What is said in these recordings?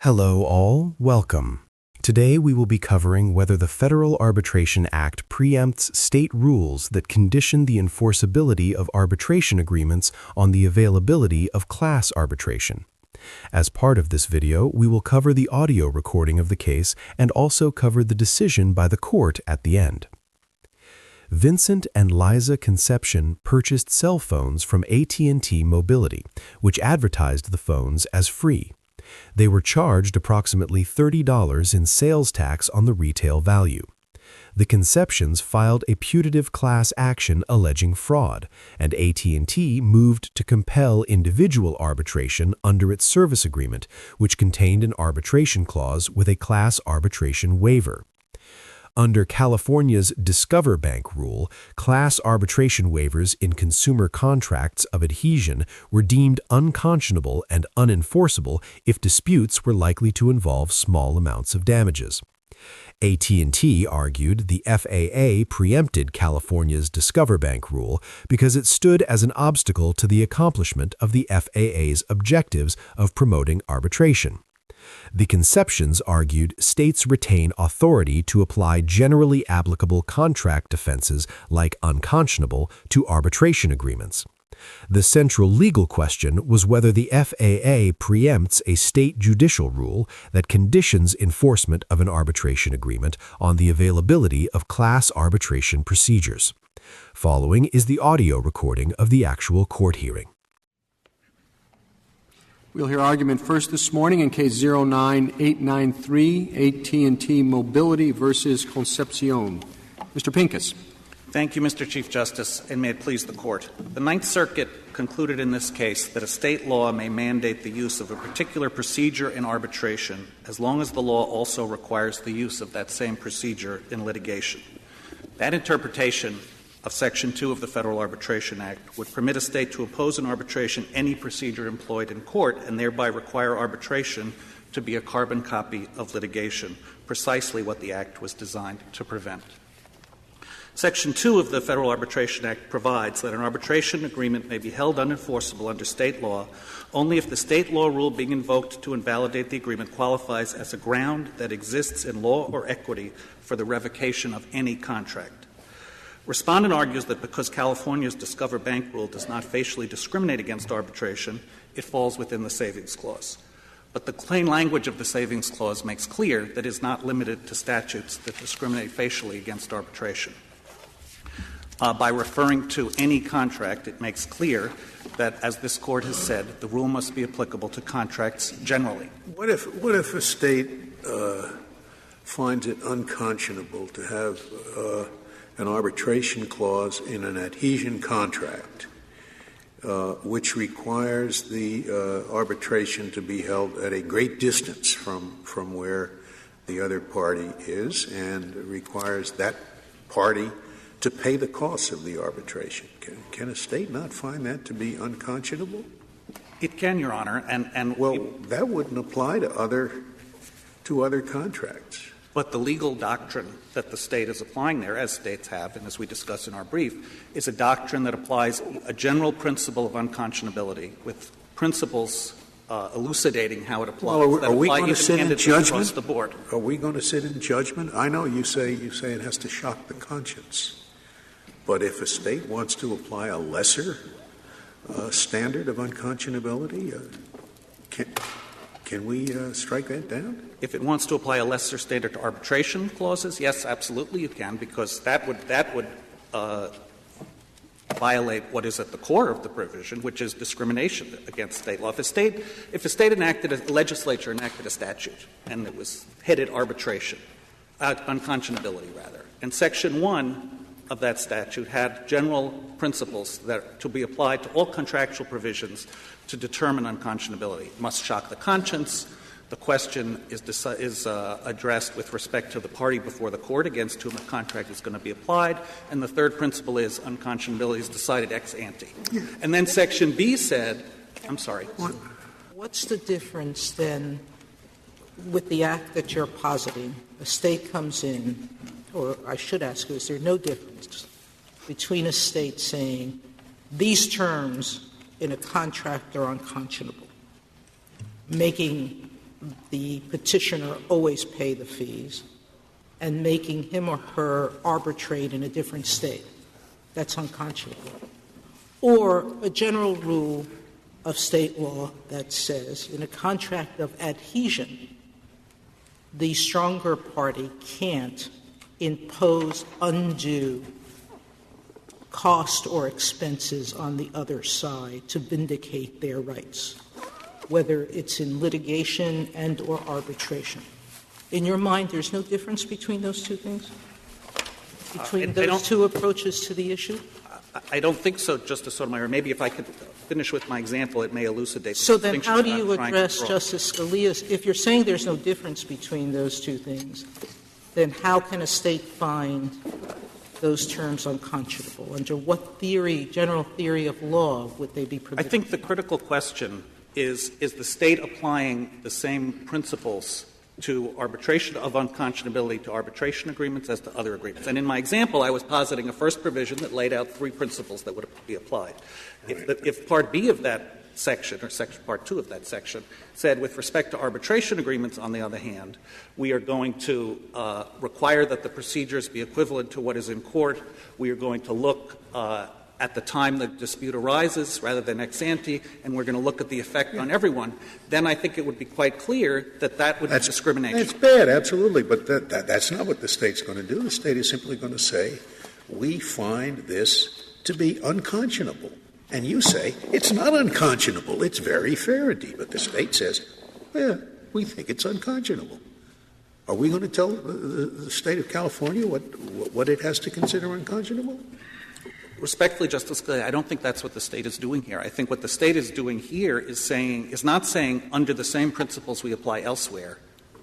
Hello all, welcome. Today we will be covering whether the Federal Arbitration Act preempts state rules that condition the enforceability of arbitration agreements on the availability of class arbitration. As part of this video, we will cover the audio recording of the case and also cover the decision by the court at the end. Vincent and Liza Concepcion purchased cell phones from AT&T Mobility, which advertised the phones as free. They were charged approximately $30 in sales tax on the retail value. The Concepcions filed a putative class action alleging fraud, and AT&T moved to compel individual arbitration under its service agreement, which contained an arbitration clause with a class arbitration waiver. Under California's Discover Bank rule, class arbitration waivers in consumer contracts of adhesion were deemed unconscionable and unenforceable if disputes were likely to involve small amounts of damages. AT&T argued the FAA preempted California's Discover Bank rule because it stood as an obstacle to the accomplishment of the FAA's objectives of promoting arbitration. The Concepcions argued states retain authority to apply generally applicable contract defenses like unconscionable to arbitration agreements. The central legal question was whether the FAA preempts a state judicial rule that conditions enforcement of an arbitration agreement on the availability of class arbitration procedures. Following is the audio recording of the actual court hearing. We'll hear argument first this morning in Case 09893, AT&T Mobility versus Concepcion. Mr. Pincus. Thank you, Mr. Chief Justice, and may it please the Court. The Ninth Circuit concluded in this case that a state law may mandate the use of a particular procedure in arbitration as long as the law also requires the use of that same procedure in litigation. That interpretation of Section 2 of the Federal Arbitration Act would permit a state to oppose in arbitration any procedure employed in court and thereby require arbitration to be a carbon copy of litigation, precisely what the Act was designed to prevent. Section 2 of the Federal Arbitration Act provides that an arbitration agreement may be held unenforceable under state law only if the state law rule being invoked to invalidate the agreement qualifies as a ground that exists in law or equity for the revocation of any contract. Respondent argues that because California's Discover Bank rule does not facially discriminate against arbitration, it falls within the Savings Clause. But the plain language of the Savings Clause makes clear that it is not limited to statutes that discriminate facially against arbitration. By referring to any contract, it makes clear that, as this Court has said, the rule must be applicable to contracts generally. What if a state finds it unconscionable to have an arbitration clause in an adhesion contract, which requires the arbitration to be held at a great distance from where the other party is and requires that party to pay the costs of the arbitration? Can a state not find that to be unconscionable? It can, Your Honor, and that wouldn't apply to other contracts. But the legal doctrine that the state is applying there, as states have, and as we discuss in our brief, is a doctrine that applies a general principle of unconscionability with principles elucidating how it applies. Well, are we going to sit in judgment? The board. Are we going to sit in judgment? I know you say it has to shock the conscience. But if a state wants to apply a lesser standard of unconscionability, can we strike that down? If it wants to apply a lesser standard to arbitration clauses, yes, absolutely you can, because that would violate what is at the core of the provision, which is discrimination against state law. If a state legislature enacted a statute and it was headed arbitration, unconscionability rather, and Section 1 of that statute had general principles that to be applied to all contractual provisions to determine unconscionability. It must shock the conscience. The question is addressed with respect to the party before the court against whom the contract is going to be applied. And the third principle is unconscionability is decided ex ante. Yeah. And then Section B said — I'm sorry. What's the difference then with the act that you're positing? A state comes in, or I should ask you, is there no difference between a state saying these terms in a contract are unconscionable, making the petitioner always pay the fees and making him or her arbitrate in a different state. That's unconscionable. Or a general rule of state law that says in a contract of adhesion, the stronger party can't impose undue cost or expenses on the other side to vindicate their rights, whether it's in litigation and or arbitration. In your mind, there's no difference between those two things? Between those two approaches to the issue? I don't think so, Justice Sotomayor. Maybe if I could finish with my example, it may elucidate the So then distinction how do that you I'm trying to address draw. Justice Scalia's — if you're saying there's no difference between those two things, then how can a state find those terms unconscionable? Under what theory, general theory of law, would they be permitted? I think the critical question is the state applying the same principles to arbitration of unconscionability to arbitration agreements as to other agreements. And in my example, I was positing a first provision that laid out three principles that would be applied. If Part B of that section, or Part 2 of that section, said with respect to arbitration agreements, on the other hand, we are going to require that the procedures be equivalent to what is in court. We are going to look at the time the dispute arises rather than ex ante, and we're going to look at the effect on everyone, then I think it would be quite clear that that would be discrimination. That's bad, absolutely, but that's not what the State's going to do. The State is simply going to say, we find this to be unconscionable. And you say, it's not unconscionable, it's very fair indeed. But the State says, yeah, we think it's unconscionable. Are we going to tell the State of California what it has to consider unconscionable? Respectfully, Justice Scalia, I don't think that's what the State is doing here. I think what the State is doing here is not saying under the same principles we apply elsewhere,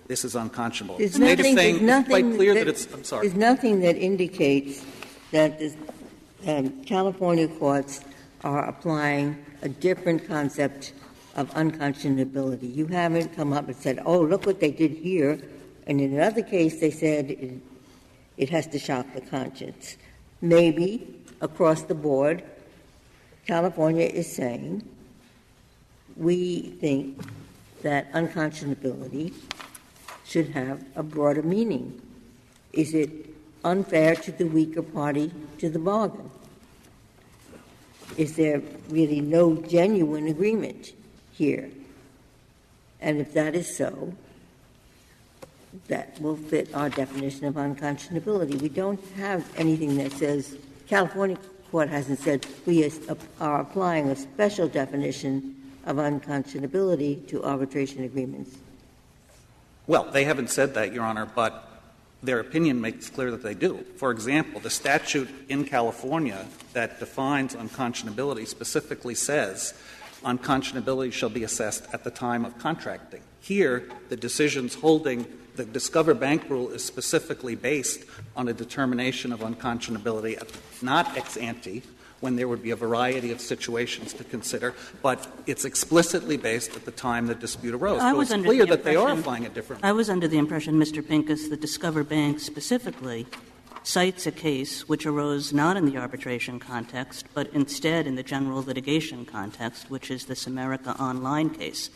this is unconscionable. The State is saying it's quite clear that it's — I'm sorry. There's nothing that indicates that California courts are applying a different concept of unconscionability. You haven't come up and said, oh, look what they did here, and in another case they said it has to shock the conscience. Maybe across the board, California is saying we think that unconscionability should have a broader meaning. Is it unfair to the weaker party to the bargain? Is there really no genuine agreement here? And if that is so, that will fit our definition of unconscionability. We don't have anything that says — California court hasn't said we are applying a special definition of unconscionability to arbitration agreements. Well, they haven't said that, Your Honor, but their opinion makes clear that they do. For example, the statute in California that defines unconscionability specifically says unconscionability shall be assessed at the time of contracting. Here, the decisions holding the Discover Bank rule is specifically based on a determination of unconscionability, not ex ante, when there would be a variety of situations to consider, but it's explicitly based at the time the dispute arose. So it's clear that they are applying a different — I was under the impression, Mr. Pincus, that Discover Bank specifically cites a case which arose not in the arbitration context, but instead in the general litigation context, which is this America Online case,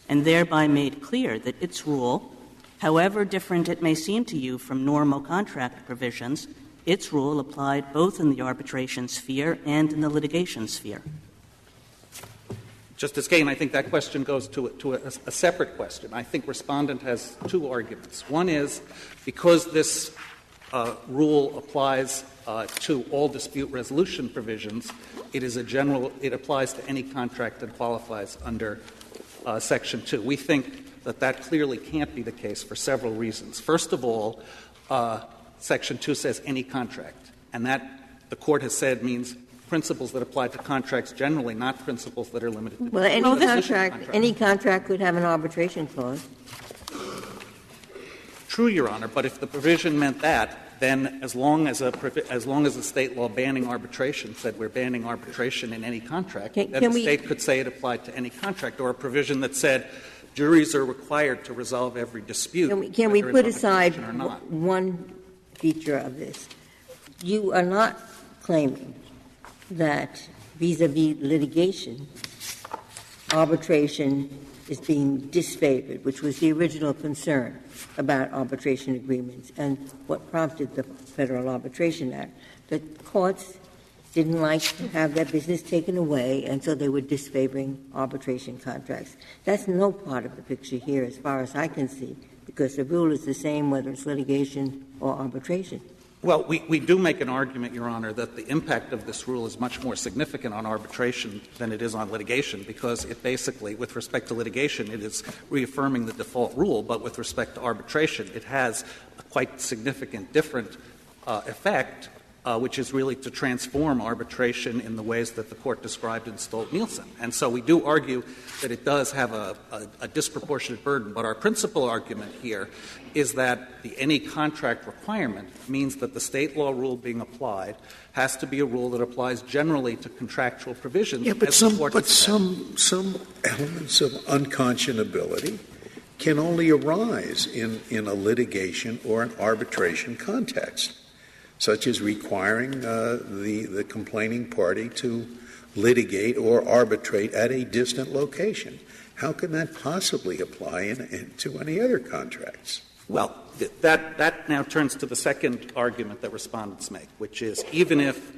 and thereby made clear that its rule, however different it may seem to you from normal contract provisions, its rule applied both in the arbitration sphere and in the litigation sphere. Justice Kagan, I think that question goes to a separate question. I think Respondent has two arguments. One is because this rule applies to all dispute resolution provisions, it is a general — it applies to any contract that qualifies under Section 2. We think that that clearly can't be the case for several reasons. First of all, Section 2 says any contract, and that, the Court has said, means principles that apply to contracts generally, not principles that are limited to — Well, any contract could have an arbitration clause. True, Your Honor, but if the provision meant that, then as long as a State law banning arbitration said we're banning arbitration in any contract, then the State could say it applied to any contract, or a provision that said juries are required to resolve every dispute. Can we put aside one feature of this? You are not claiming that vis-a-vis litigation, arbitration is being disfavored, which was the original concern about arbitration agreements and what prompted the Federal Arbitration Act. The courts didn't like to have their business taken away, and so they were disfavoring arbitration contracts. That's no part of the picture here as far as I can see, because the rule is the same whether it's litigation or arbitration. Well, we do make an argument, Your Honor, that the impact of this rule is much more significant on arbitration than it is on litigation, because it basically, with respect to litigation, it is reaffirming the default rule, but with respect to arbitration, it has a quite significant different effect, which is really to transform arbitration in the ways that the Court described in Stolt-Nielsen. And so we do argue that it does have a disproportionate burden, but our principal argument here is that any contract requirement means that the state law rule being applied has to be a rule that applies generally to contractual provisions. Yeah, but some elements of unconscionability can only arise in a litigation or an arbitration context, such as requiring the complaining party to litigate or arbitrate at a distant location. How can that possibly apply to any other contracts? Well, that now turns to the second argument that respondents make, which is even if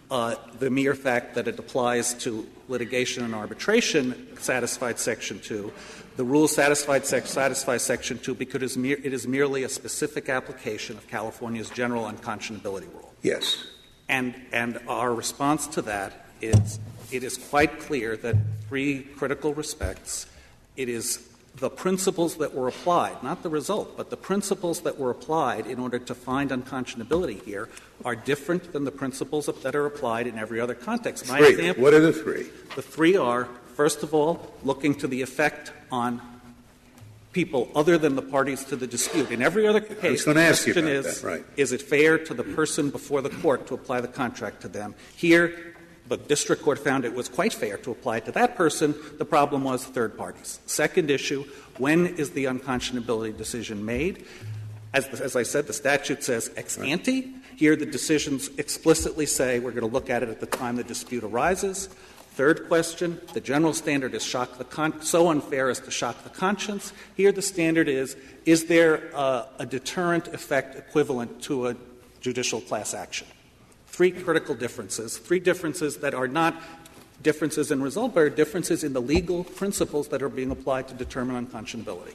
the mere fact that it applies to litigation and arbitration satisfied Section 2, the rule satisfies Section 2 because it is merely a specific application of California's general unconscionability rule. Yes. And our response to that is it is quite clear that three critical respects. It is the principles that were applied, not the result, but the principles that were applied in order to find unconscionability here are different than the principles that are applied in every other context. My example, what are the three? The three are, first of all, looking to the effect on people other than the parties to the dispute. In every other case, the question is, is it fair to the person before the court to apply the contract to them? Here, the district court found it was quite fair to apply it to that person. The problem was third parties. Second issue, when is the unconscionability decision made? As I said, the statute says ex ante. Here the decisions explicitly say we're going to look at it at the time the dispute arises. Third question, the general standard is so unfair as to shock the conscience. Here the standard is there a deterrent effect equivalent to a judicial class action? Three critical differences, three differences that are not differences in result, but are differences in the legal principles that are being applied to determine unconscionability.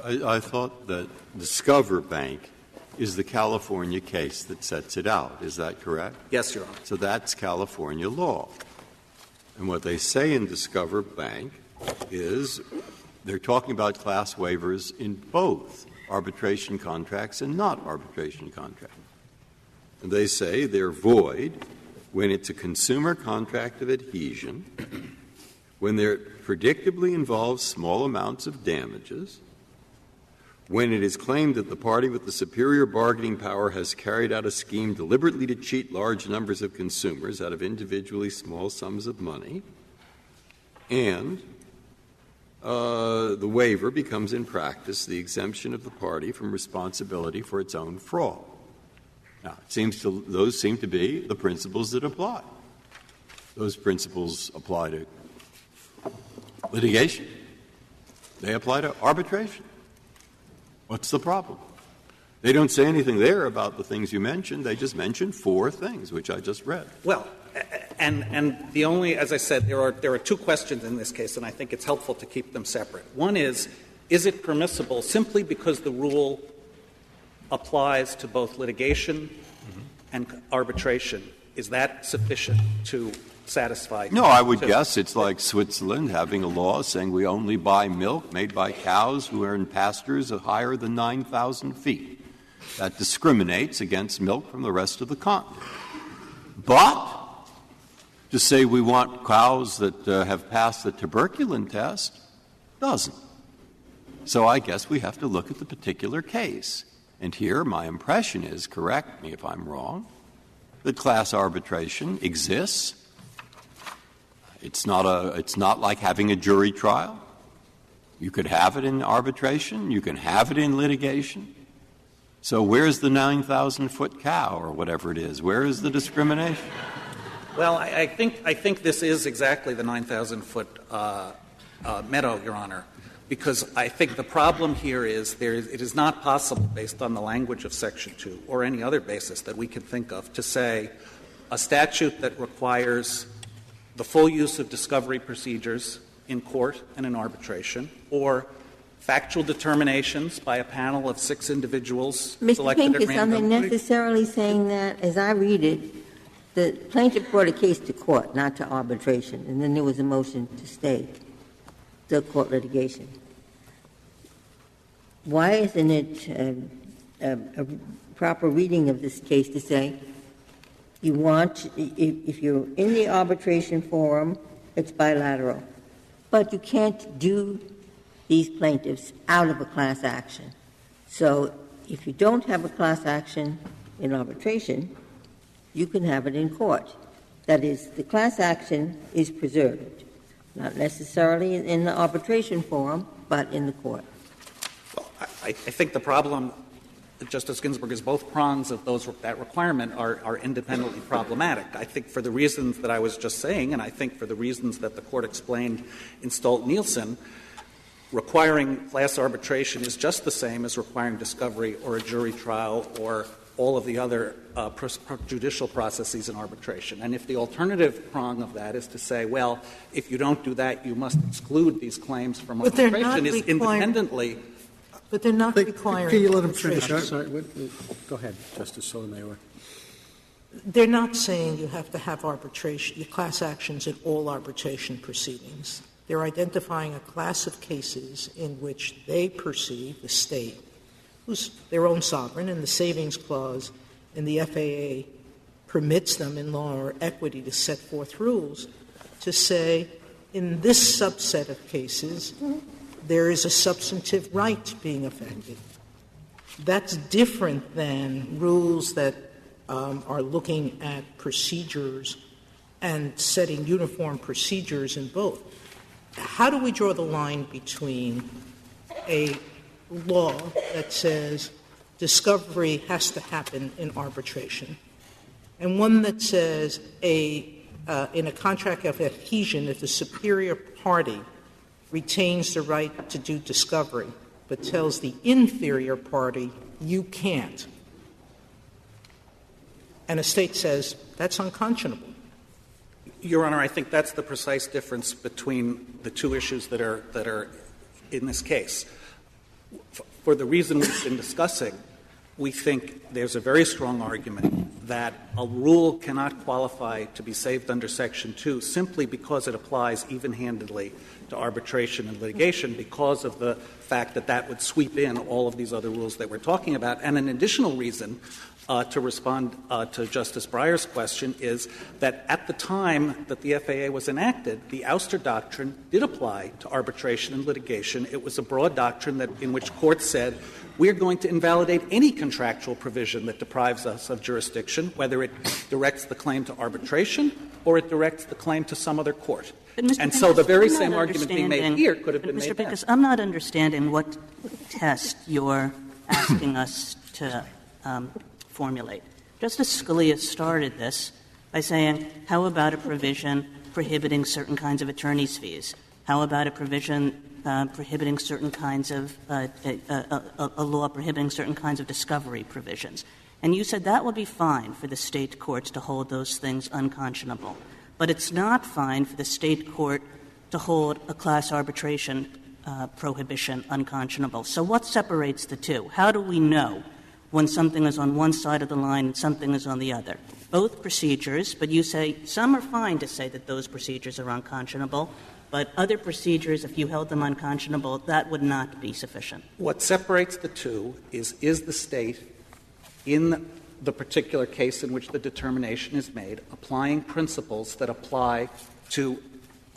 I thought that Discover Bank is the California case that sets it out. Is that correct? Yes, Your Honor. So that's California law. And what they say in Discover Bank is they're talking about class waivers in both arbitration contracts and not arbitration contracts. And they say they're void when it's a consumer contract of adhesion, when there predictably involves small amounts of damages, when it is claimed that the party with the superior bargaining power has carried out a scheme deliberately to cheat large numbers of consumers out of individually small sums of money, and the waiver becomes in practice the exemption of the party from responsibility for its own fraud. Now, those seem to be the principles that apply. Those principles apply to litigation. They apply to arbitration. What's the problem? They don't say anything there about the things you mentioned. They just mention four things, which I just read. Well, and the only, as I said, there are two questions in this case, and I think it's helpful to keep them separate. One is it permissible simply because the rule applies to both litigation and arbitration? Is that sufficient to satisfy? No, I would guess it's like Switzerland having a law saying we only buy milk made by cows who are in pastures higher than 9,000 feet. That discriminates against milk from the rest of the continent. But to say we want cows that have passed the tuberculin test doesn't. So I guess we have to look at the particular case. And here my impression is, correct me if I'm wrong, that class arbitration exists. It's not like having a jury trial. You could have it in arbitration. You can have it in litigation. So where's the 9,000-foot cow or whatever it is? Where is the discrimination? Well, I think this is exactly the 9,000-foot meadow, Your Honor. because I think the problem here is it is not possible, based on the language of Section 2 or any other basis that we can think of, to say a statute that requires the full use of discovery procedures in court and in arbitration, or factual determinations by a panel of 6 individuals selected at random. Mr. Pincus, I'm necessarily saying that, as I read it, the plaintiff brought a case to court, not to arbitration, and then there was a motion to stay the court litigation. Why isn't it a proper reading of this case to say you want, if you're in the arbitration forum, it's bilateral, but you can't do these plaintiffs out of a class action. So if you don't have a class action in arbitration, you can have it in court. That is, the class action is preserved, not necessarily in the arbitration forum, but in the court. Well, I think the problem, Justice Ginsburg, is both prongs of that requirement are independently problematic. I think for the reasons that I was just saying, and I think for the reasons that the Court explained in Stolt-Nielsen, requiring class arbitration is just the same as requiring discovery or a jury trial or all of the other judicial processes in arbitration. And if the alternative prong of that is to say, well, if you don't do that, you must exclude these claims from arbitration, is independently. But they're not requiring. Can you let him finish? Sorry, go ahead, Justice Sotomayor. They're not saying you have to have arbitration, class actions in all arbitration proceedings. They're identifying a class of cases in which they perceive the state, who's their own sovereign, and the Savings Clause in the FAA permits them in law or equity to set forth rules to say, in this subset of cases, there is a substantive right being affected. That's different than rules that are looking at procedures and setting uniform procedures in both. How do we draw the line between a law that says discovery has to happen in arbitration and one that says in a contract of adhesion, if the superior party retains the right to do discovery but tells the inferior party you can't, and a state says that's unconscionable? Your Honor, I think that's the precise difference between the two issues that are in this case. For the reason we've been discussing, we think there's a very strong argument that a rule cannot qualify to be saved under Section 2 simply because it applies even-handedly to arbitration and litigation, because of the fact that that would sweep in all of these other rules that we're talking about. And an additional reason to respond to Justice Breyer's question is that at the time that the FAA was enacted, the ouster doctrine did apply to arbitration and litigation. It was a broad doctrine in which courts said, we're going to invalidate any contractual provision that deprives us of jurisdiction, whether it directs the claim to arbitration or it directs the claim to some other court. And so the very same argument being made here could have been made there. Mr. Pincus, I'm not understanding what test you're asking us to formulate. Justice Scalia started this by saying, how about a provision prohibiting certain kinds of attorney's fees? How about a provision prohibiting certain kinds of a law prohibiting certain kinds of discovery provisions? And you said that would be fine for the state courts to hold those things unconscionable. But it's not fine for the state court to hold a class arbitration prohibition unconscionable. So what separates the two? How do we know when something is on one side of the line and something is on the other? Both procedures, but you say some are fine to say that those procedures are unconscionable, but other procedures, if you held them unconscionable, that would not be sufficient. What separates the two is the state, in the particular case in which the determination is made, applying principles that apply to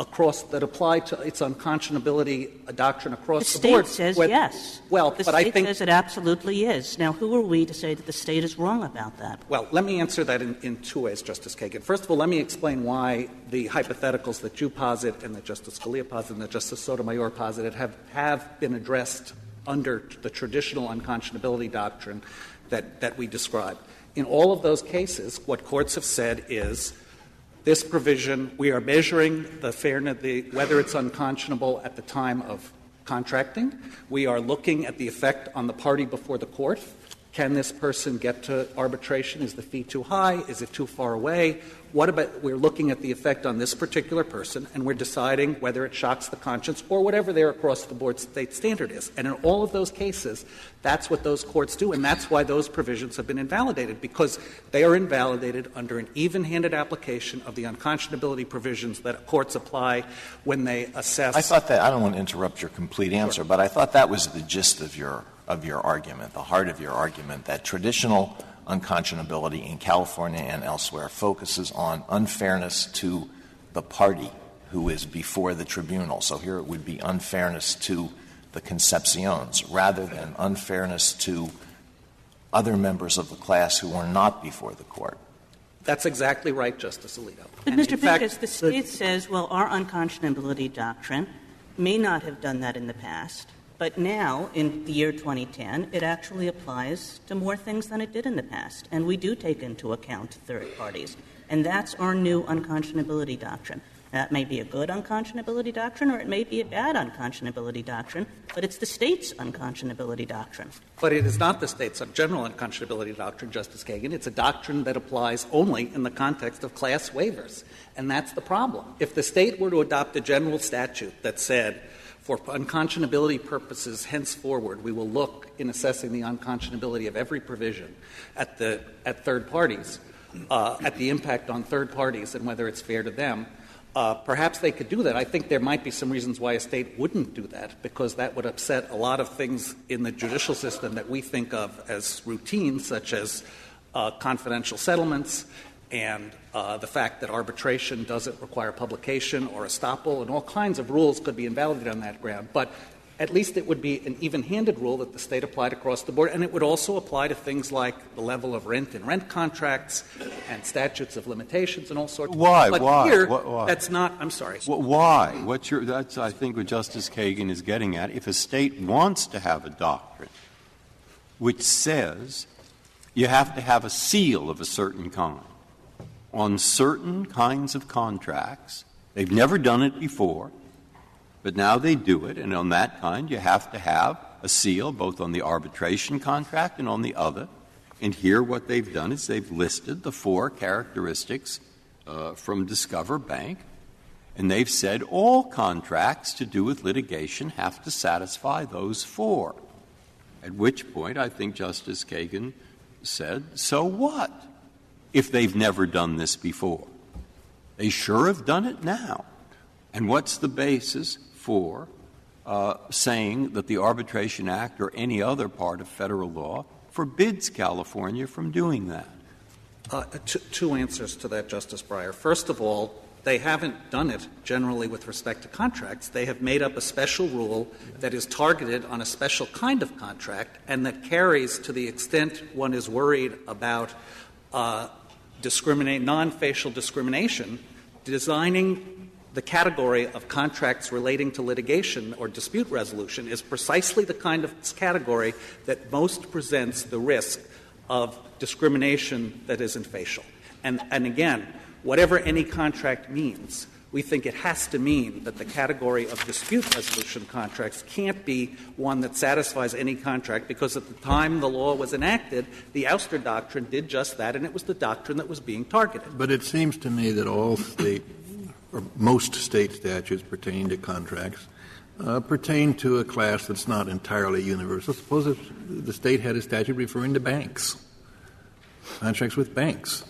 its unconscionability doctrine across the board. The state says yes. Well, the but state I think says it absolutely is. Now, who are we to say that the state is wrong about that? Well, let me answer that in two ways, Justice Kagan. First of all, let me explain why the hypotheticals that you posit and that Justice Scalia posited and that Justice Sotomayor posited have been addressed under the traditional unconscionability doctrine that we described. In all of those cases, what courts have said is this provision, we are measuring the fairness, whether it's unconscionable at the time of contracting. We are looking at the effect on the party before the court. Can this person get to arbitration? Is the fee too high? Is it too far away? We're looking at the effect on this particular person, and we're deciding whether it shocks the conscience or whatever their across-the-board state standard is. And in all of those cases, that's what those courts do, and that's why those provisions have been invalidated, because they are invalidated under an even-handed application of the unconscionability provisions that courts apply when they assess. I thought that — I don't want to interrupt your complete answer, Sure. but I thought that was the gist of your argument, the heart of your argument, that traditional unconscionability in California and elsewhere focuses on unfairness to the party who is before the tribunal. So here it would be unfairness to the Concepcions rather than unfairness to other members of the class who are not before the court. That's exactly right, Justice Alito. But, Mr. Pincus, the State says, well, our unconscionability doctrine may not have done that in the past, but now, in the year 2010, it actually applies to more things than it did in the past. And we do take into account third parties. And that's our new unconscionability doctrine. That may be a good unconscionability doctrine or it may be a bad unconscionability doctrine, but it's the State's unconscionability doctrine. But it is not the State's general unconscionability doctrine, Justice Kagan. It's a doctrine that applies only in the context of class waivers. And that's the problem. If the State were to adopt a general statute that said, for unconscionability purposes henceforward, we will look in assessing the unconscionability of every provision at third parties, at the impact on third parties and whether it's fair to them, perhaps they could do that. I think there might be some reasons why a State wouldn't do that, because that would upset a lot of things in the judicial system that we think of as routine, such as confidential settlements and the fact that arbitration doesn't require publication or estoppel, and all kinds of rules could be invalidated on that ground. But at least it would be an even-handed rule that the State applied across the board, and it would also apply to things like the level of rent in rent contracts and statutes of limitations and all sorts. Why? But Why? here, Why? that's not — I'm sorry. Why? That's, I think, what Justice Kagan is getting at. If a State wants to have a doctrine which says you have to have a seal of a certain kind on certain kinds of contracts, they've never done it before, but now they do it, and on that kind you have to have a seal both on the arbitration contract and on the other. And here what they've done is they've listed the four characteristics from Discover Bank, and they've said all contracts to do with litigation have to satisfy those four. At which point I think Justice Kagan said, so what if they've never done this before? They sure have done it now. And what's the basis for saying that the Arbitration Act or any other part of Federal law forbids California from doing that? Two answers to that, Justice Breyer. First of all, they haven't done it generally with respect to contracts. They have made up a special rule that is targeted on a special kind of contract and that carries, to the extent one is worried about non-facial discrimination, designing the category of contracts relating to litigation or dispute resolution is precisely the kind of category that most presents the risk of discrimination that isn't facial. And again, whatever any contract means, we think it has to mean that the category of dispute resolution contracts can't be one that satisfies any contract, because at the time the law was enacted, the Ouster Doctrine did just that, and it was the doctrine that was being targeted. But it seems to me that all State or most State statutes pertaining to contracts pertain to a class that's not entirely universal. Suppose if the State had a statute referring to banks, contracts with banks.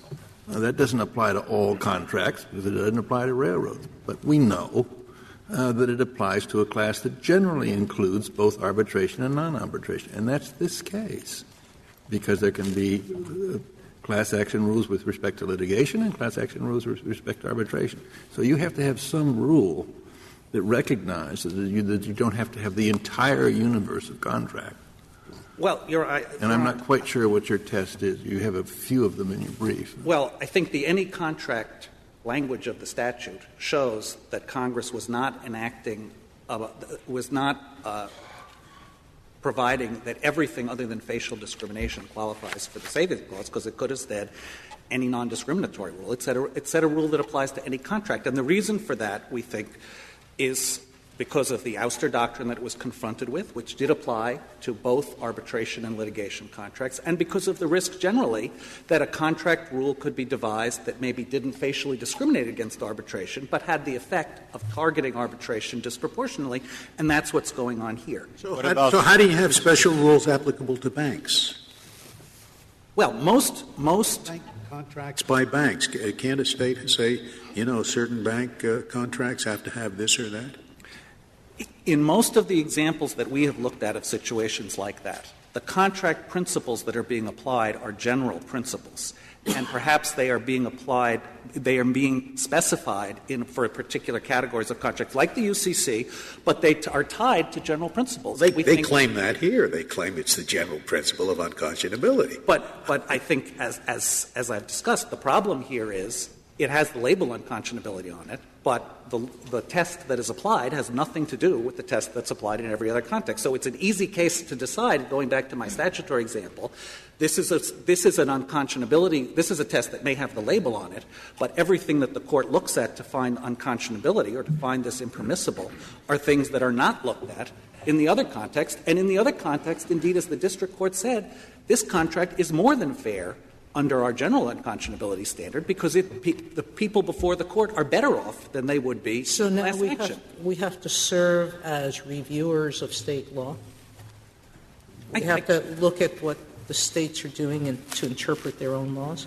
Now, that doesn't apply to all contracts because it doesn't apply to railroads. But we know that it applies to a class that generally includes both arbitration and non-arbitration. And that's this case, because there can be class action rules with respect to litigation and class action rules with respect to arbitration. So you have to have some rule that recognizes that you don't have to have the entire universe of contract. Well, and I'm not quite sure what your test is. You have a few of them in your brief. Well, I think the any contract language of the statute shows that Congress was not providing that everything other than facial discrimination qualifies for the savings clause, because it could have said any non-discriminatory rule. It said a rule that applies to any contract. And the reason for that, we think, is because of the ouster doctrine that it was confronted with, which did apply to both arbitration and litigation contracts, and because of the risk generally that a contract rule could be devised that maybe didn't facially discriminate against arbitration, but had the effect of targeting arbitration disproportionately, and that's what's going on here. So how do you have special rules applicable to banks? Well, most bank contracts by banks. Can't a state say, certain bank contracts have to have this or that? In most of the examples that we have looked at of situations like that, the contract principles that are being applied are general principles, and perhaps they are being specified for particular categories of contracts, like the UCC, but they are tied to general principles. They claim that here. They claim it's the general principle of unconscionability. But I think, as I've discussed, the problem here is it has the label unconscionability on it, but the test that is applied has nothing to do with the test that's applied in every other context. So it's an easy case to decide, going back to my statutory example, this is an unconscionability, this is a test that may have the label on it, but everything that the court looks at to find unconscionability or to find this impermissible are things that are not looked at in the other context. And in the other context, indeed, as the district court said, this contract is more than fair under our general unconscionability standard, because the people before the court are better off than they would be so in now class action. We have to serve as reviewers of state law. We have to look at what the states are doing and to interpret their own laws.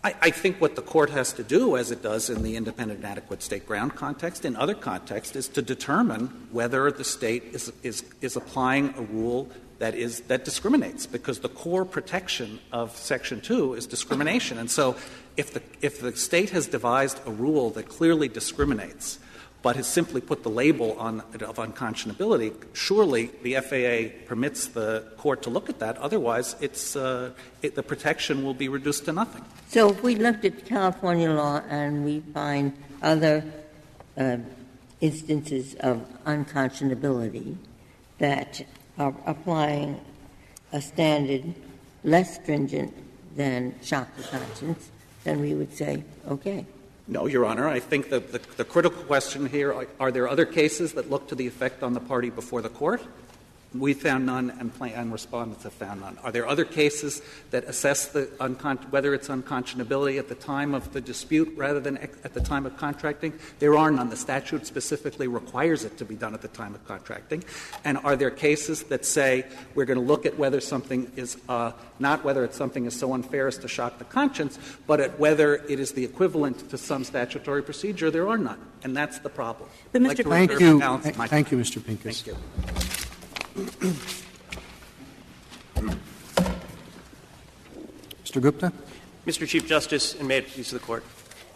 I think what the court has to do, as it does in the independent and adequate state ground context, in other contexts, is to determine whether the state is applying a rule that discriminates, because the core protection of Section 2 is discrimination. And so if the state has devised a rule that clearly discriminates but has simply put the label on of unconscionability, surely the FAA permits the court to look at that. Otherwise, the protection will be reduced to nothing. So if we looked at California law and we find other instances of unconscionability that are applying a standard less stringent than shock to conscience, then we would say, okay. No, Your Honor. I think the critical question here, are there other cases that look to the effect on the party before the court? We found none, and respondents have found none. Are there other cases that assess whether it's unconscionability at the time of the dispute rather than at the time of contracting? There are none. The statute specifically requires it to be done at the time of contracting. And are there cases that say we're going to look at whether something is not whether something is so unfair as to shock the conscience, but at whether it is the equivalent to some statutory procedure? There are none, and that's the problem. But Thank you. Thank you, Mr. Pincus. Thank you. Mr. Gupta. Mr. Chief Justice, and may it please the Court.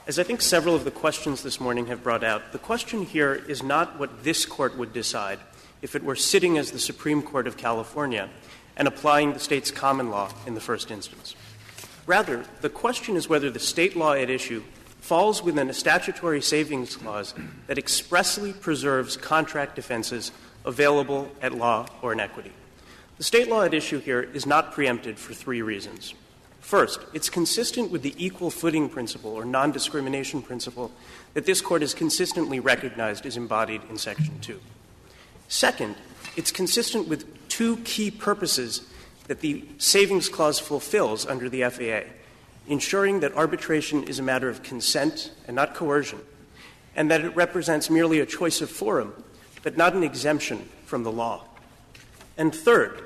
As I think several of the questions this morning have brought out, the question here is not what this Court would decide if it were sitting as the Supreme Court of California and applying the state's common law in the first instance. Rather, the question is whether the state law at issue falls within a statutory savings clause that expressly preserves contract defenses available at law or in equity. The state law at issue here is not preempted for three reasons. First, it's consistent with the equal footing principle or non-discrimination principle that this Court has consistently recognized is embodied in Section 2. Second, it's consistent with two key purposes that the savings clause fulfills under the FAA, ensuring that arbitration is a matter of consent and not coercion, and that it represents merely a choice of forum, but not an exemption from the law. And third,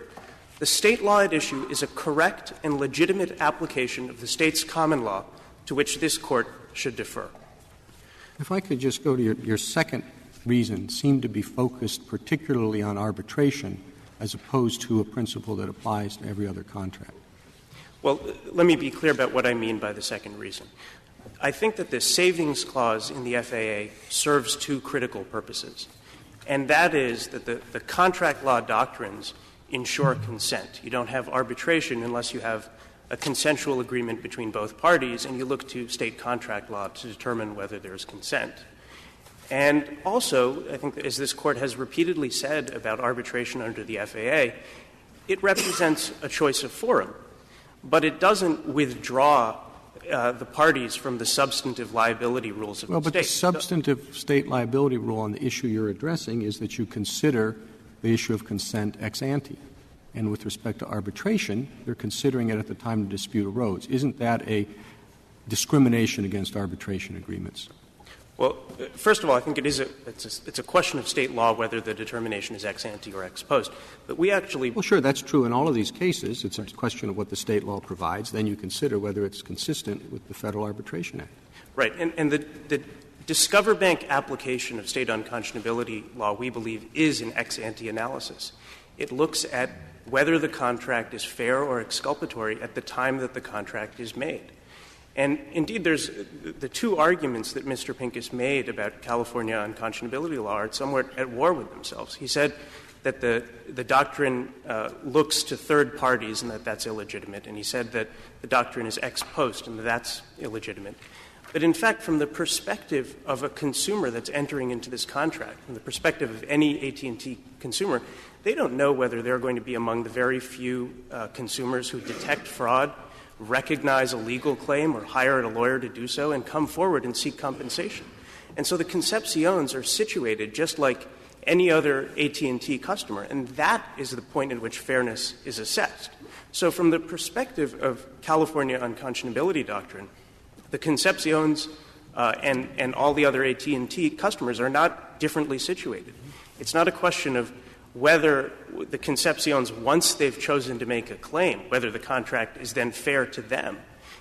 the state law at issue is a correct and legitimate application of the state's common law to which this Court should defer. If I could just go to your second reason, seemed to be focused particularly on arbitration as opposed to a principle that applies to every other contract. Well, let me be clear about what I mean by the second reason. I think that the savings clause in the FAA serves two critical purposes, and that is that the contract law doctrines ensure consent. You don't have arbitration unless you have a consensual agreement between both parties, and you look to state contract law to determine whether there's consent. And also, I think as this Court has repeatedly said about arbitration under the FAA, it represents a choice of forum, but it doesn't withdraw the parties from the substantive liability rules of well, the but state. the substantive state liability rule on the issue you're addressing is that you consider the issue of consent ex ante. And with respect to arbitration, they're considering it at the time the dispute arose. Isn't that a discrimination against arbitration agreements? Well, first of all, I think it's a question of state law whether the determination is ex ante or ex post. But we actually — Well, sure, that's true in all of these cases. It's a question of what the state law provides. Then you consider whether it's consistent with the Federal Arbitration Act. Right. And the Discover Bank application of state unconscionability law, we believe, is an ex ante analysis. It looks at whether the contract is fair or exculpatory at the time that the contract is made. And indeed, there's the two arguments that Mr. Pincus made about California unconscionability law are somewhat at war with themselves. He said that the doctrine looks to third parties and that that's illegitimate. And he said that the doctrine is ex post and that that's illegitimate. But in fact, from the perspective of a consumer that's entering into this contract, from the perspective of any AT&T consumer, they don't know whether they're going to be among the very few consumers who detect fraud, recognize a legal claim, or hire a lawyer to do so, and come forward and seek compensation. And so the Concepcions are situated just like any other AT&T customer, and that is the point at which fairness is assessed. So from the perspective of California unconscionability doctrine, the Concepcions and all the other AT&T customers are not differently situated. It's not a question of whether the Concepcions, once they've chosen to make a claim, whether the contract is then fair to them.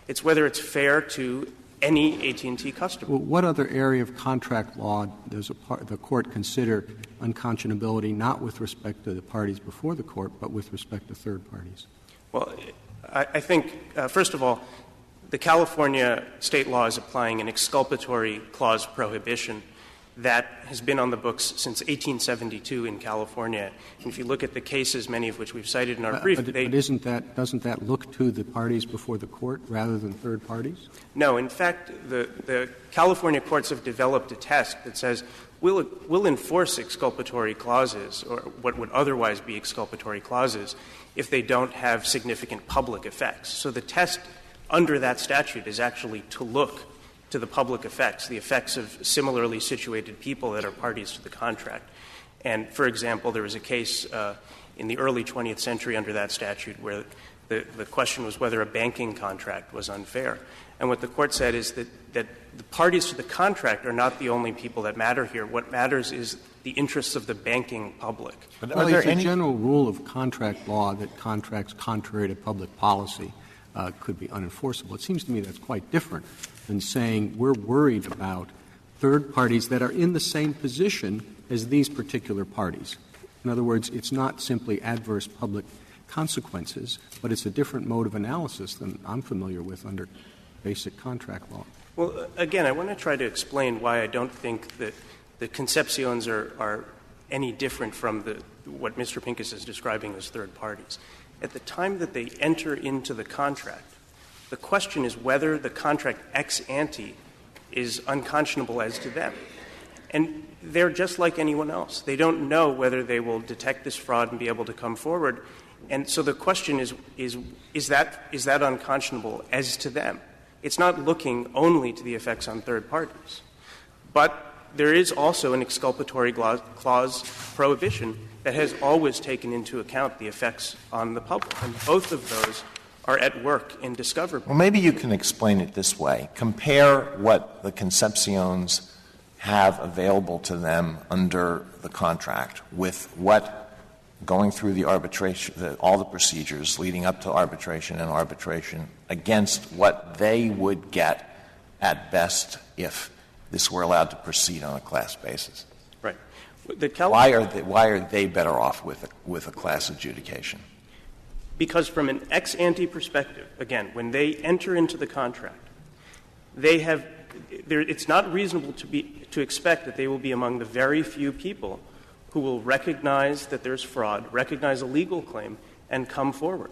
It's whether it's fair to any AT&T customer. Well, what other area of contract law does the Court consider unconscionability not with respect to the parties before the Court, but with respect to third parties? Well, I think, first of all, the California state law is applying an exculpatory clause prohibition that has been on the books since 1872 in California. And if you look at the cases, many of which we've cited in our brief, but doesn't that look to the parties before the Court rather than third parties? No. In fact, the California courts have developed a test that says we'll enforce exculpatory clauses, or what would otherwise be exculpatory clauses, if they don't have significant public effects. So the test under that statute is actually to look to the public effects, the effects of similarly situated people that are parties to the contract. And, for example, there was a case in the early 20th century under that statute where the question was whether a banking contract was unfair. And what the Court said is that the parties to the contract are not the only people that matter here. What matters is the interests of the banking public. But are there any general rule of contract law that contracts contrary to public policy could be unenforceable? It seems to me that's quite different than saying we're worried about third parties that are in the same position as these particular parties. In other words, it's not simply adverse public consequences, but it's a different mode of analysis than I'm familiar with under basic contract law. Well, again, I want to try to explain why I don't think that the Concepcions are any different from what Mr. Pincus is describing as third parties. At the time that they enter into the contract, the question is whether the contract ex ante is unconscionable as to them. And they're just like anyone else. They don't know whether they will detect this fraud and be able to come forward. And so the question is that unconscionable as to them? It's not looking only to the effects on third parties. But there is also an exculpatory clause prohibition that has always taken into account the effects on the public. And both of those are at work in Discover. Well, maybe you can explain it this way. Compare what the Concepcions have available to them under the contract with what, going through the arbitration, all the procedures leading up to arbitration and arbitration, against what they would get at best if this were allowed to proceed on a class basis. Right. Why are they better off with a class adjudication? Because from an ex ante perspective, again, when they enter into the contract, they have it's not reasonable to expect that they will be among the very few people who will recognize that there's fraud, recognize a legal claim, and come forward.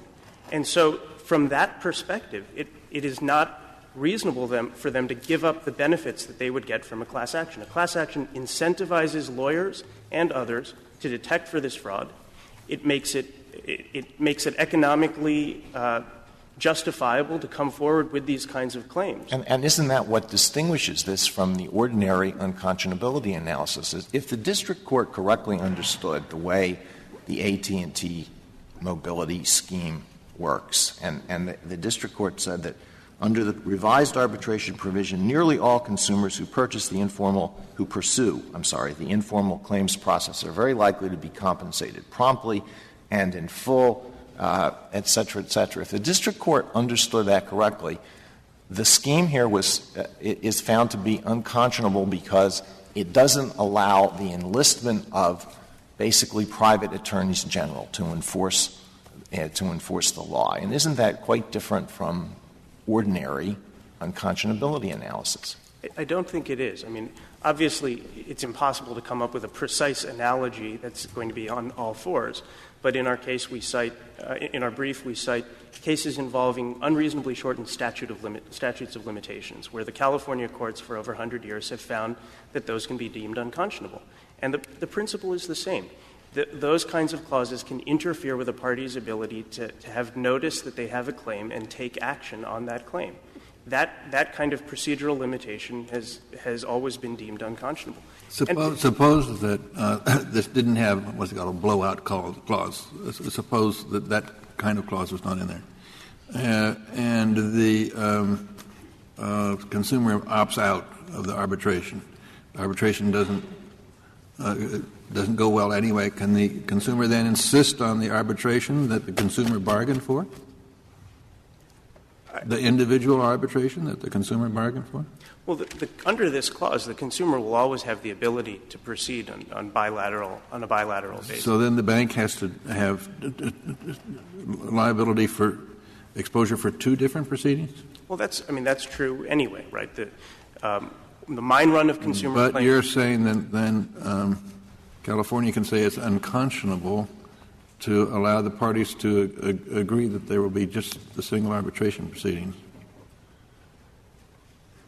And so from that perspective, it is not reasonable for them to give up the benefits that they would get from a class action. A class action incentivizes lawyers and others to detect for this fraud. It makes it economically justifiable to come forward with these kinds of claims. And isn't that what distinguishes this from the ordinary unconscionability analysis? If the district court correctly understood the way the AT&T Mobility scheme works, and the district court said that under the revised arbitration provision, nearly all consumers who pursue the informal claims process are very likely to be compensated promptly and in full, et cetera, et cetera. If the district court understood that correctly, the scheme here is found to be unconscionable because it doesn't allow the enlistment of basically private attorneys general to enforce the law. And isn't that quite different from ordinary unconscionability analysis? I don't think it is. I mean, obviously, it's impossible to come up with a precise analogy that's going to be on all fours. But in our case, we cite, in our brief, we cite cases involving unreasonably shortened statutes of limitations, where the California courts for over 100 years have found that those can be deemed unconscionable. And the principle is the same. Those kinds of clauses can interfere with a party's ability to have notice that they have a claim and take action on that claim. That kind of procedural limitation has always been deemed unconscionable. Suppose that this didn't have what's called a blowout clause. Suppose that kind of clause was not in there, and the consumer opts out of the arbitration. The arbitration doesn't go well anyway. Can the consumer then insist on the arbitration that the consumer bargained for? The individual arbitration that the consumer bargained for? Well, under this clause, the consumer will always have the ability to proceed on a bilateral basis. So then the bank has to have liability for exposure for two different proceedings? Well, that's true anyway, right? The mine run of consumer claims. But you're saying then California can say it's unconscionable to allow the parties to agree that there will be just the single arbitration proceedings.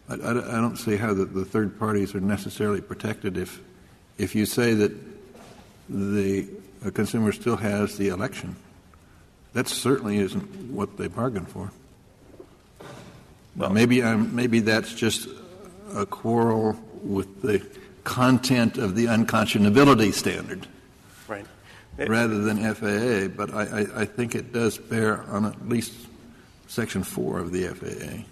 I don't see how the third parties are necessarily protected if you say that the consumer still has the election. That certainly isn't what they bargained for. Well, maybe that's just a quarrel with the content of the unconscionability standard. Right. Rather than FAA, but I think it does bear on at least Section 4 of the FAA.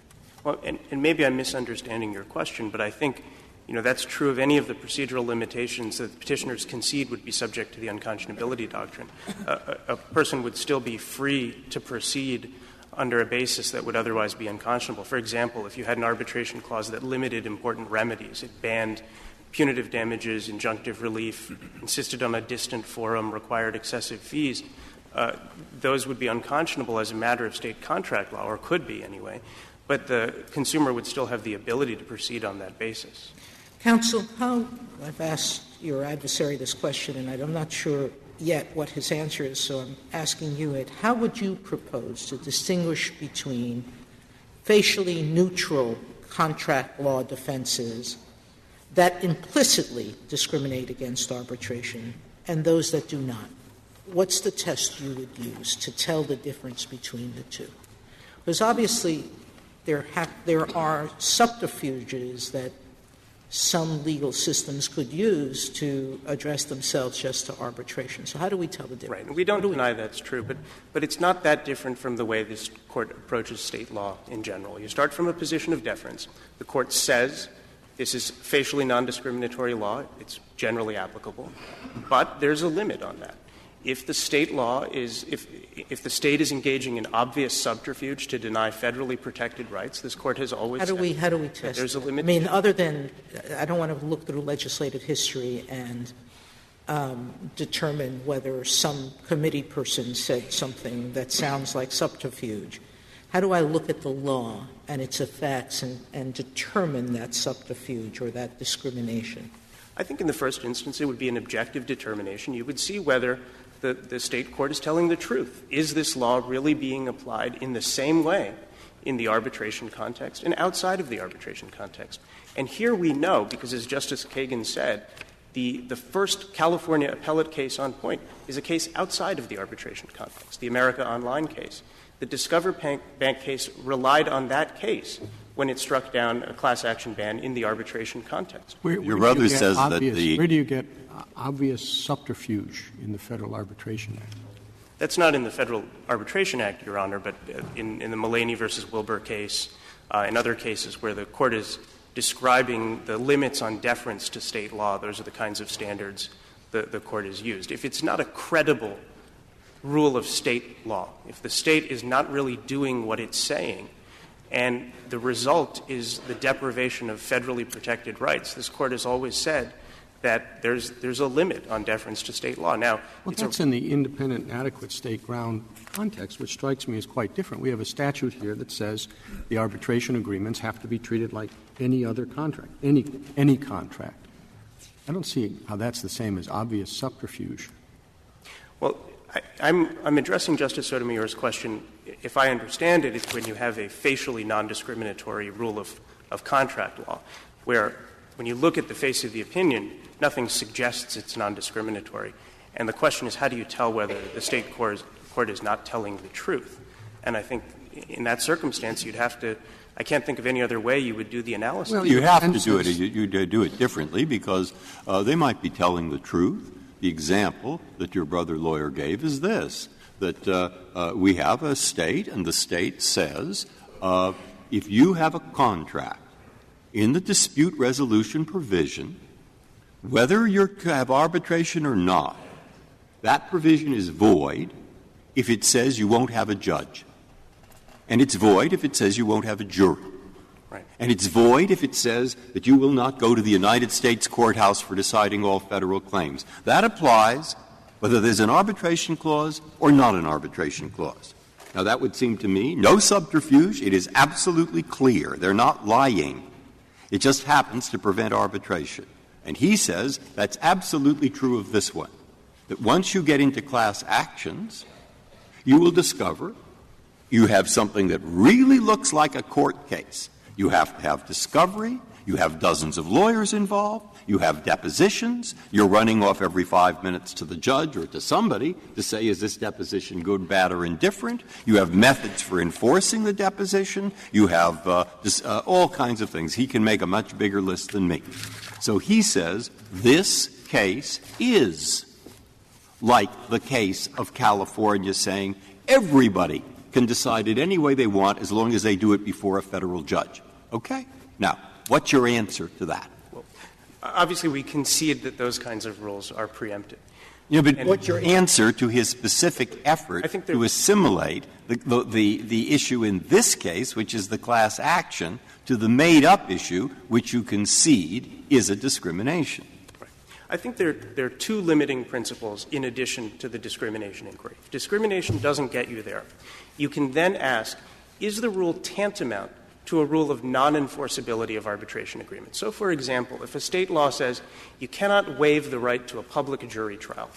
Well, and maybe I'm misunderstanding your question, but I think, that's true of any of the procedural limitations that petitioners concede would be subject to the unconscionability doctrine. A person would still be free to proceed under a basis that would otherwise be unconscionable. For example, if you had an arbitration clause that limited important remedies, it banned punitive damages, injunctive relief, insisted on a distant forum, required excessive fees, those would be unconscionable as a matter of state contract law, or could be anyway. But the consumer would still have the ability to proceed on that basis. Counsel, I've asked your adversary this question, and I'm not sure yet what his answer is, so I'm asking you it. How would you propose to distinguish between facially neutral contract law defenses that implicitly discriminate against arbitration and those that do not? What's the test you would use to tell the difference between the two? Because obviously there are subterfuges that some legal systems could use to address themselves just to arbitration. So how do we tell the difference? Right. We don't deny that's true, but it's not that different from the way this Court approaches state law in general. You start from a position of deference. The Court says this is facially non-discriminatory law. It's generally applicable. But there's a limit on that. If the state law is if the state is engaging in obvious subterfuge to deny federally protected rights, this Court has always said how do we test there's a limit. I mean, other than I don't want to look through legislative history and determine whether some committee person said something that sounds like subterfuge. How do I look at the law and its effects and determine that subterfuge or that discrimination? I think in the first instance it would be an objective determination. You would see whether the state court is telling the truth. Is this law really being applied in the same way in the arbitration context and outside of the arbitration context? And here we know, because as Justice Kagan said, The first California appellate case on point is a case outside of the arbitration context, the America Online case. The Discover Bank case relied on that case when it struck down a class action ban in the arbitration context. Your brother says that where do you get obvious subterfuge in the Federal Arbitration Act? That's not in the Federal Arbitration Act, Your Honor, but in the Mulaney versus Wilbur case, in other cases where the Court is describing the limits on deference to state law, those are the kinds of standards the Court has used. If it's not a credible rule of state law, if the state is not really doing what it's saying, and the result is the deprivation of federally protected rights, this Court has always said that there's a limit on deference to state law. Now, that's in the independent, adequate state ground context, which strikes me as quite different. We have a statute here that says the arbitration agreements have to be treated like any other contract, any contract. I don't see how that's the same as obvious subterfuge. Well, I'm addressing Justice Sotomayor's question. If I understand it, it's when you have a facially non-discriminatory rule of contract law, where when you look at the face of the opinion, nothing suggests it's non-discriminatory. And the question is, how do you tell whether the state court is not telling the truth? And I think in that circumstance, you'd have to — I can't think of any other way you would do the analysis. Well, you have to do it. You do it differently because they might be telling the truth. The example that your brother lawyer gave is this, that we have a state, and the state says if you have a contract in the dispute resolution provision, whether you have arbitration or not, that provision is void if it says you won't have a judge. And it's void if it says you won't have a jury. Right. And it's void if it says that you will not go to the United States courthouse for deciding all federal claims. That applies whether there's an arbitration clause or not an arbitration clause. Now, that would seem to me no subterfuge. It is absolutely clear. They're not lying. It just happens to prevent arbitration. And he says that's absolutely true of this one, that once you get into class actions, you will discover you have something that really looks like a court case. You have to have discovery. You have dozens of lawyers involved. You have depositions. You're running off every 5 minutes to the judge or to somebody to say, is this deposition good, bad, or indifferent? You have methods for enforcing the deposition. You have all kinds of things. He can make a much bigger list than me. So he says this case is like the case of California saying everybody can decide it any way they want as long as they do it before a federal judge. Okay? Now, what's your answer to that? Well, obviously, we concede that those kinds of rules are preempted. Yeah, but what's your answer to his specific effort to assimilate the issue in this case, which is the class action, to the made-up issue, which you concede is a discrimination? Right. I think there are two limiting principles in addition to the discrimination inquiry. If discrimination doesn't get you there, you can then ask, is the rule tantamount to a rule of non-enforceability of arbitration agreements? So, for example, if a state law says you cannot waive the right to a public jury trial,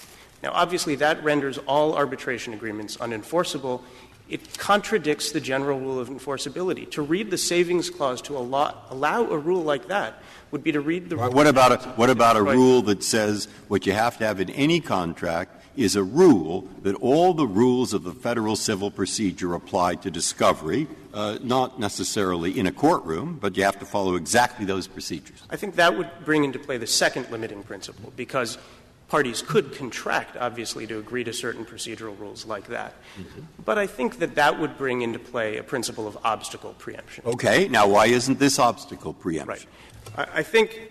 now obviously that renders all arbitration agreements unenforceable. It contradicts the general rule of enforceability. To read the savings clause to allow a rule like that would be to read the rule. What about a rule that says what you have to have in any contract is a rule that all the rules of the federal civil procedure apply to discovery, not necessarily in a courtroom, but you have to follow exactly those procedures? I think that would bring into play the second limiting principle, because parties could contract, obviously, to agree to certain procedural rules like that. Mm-hmm. But I think that would bring into play a principle of obstacle preemption. Okay. Now, why isn't this obstacle preemption? Right. I think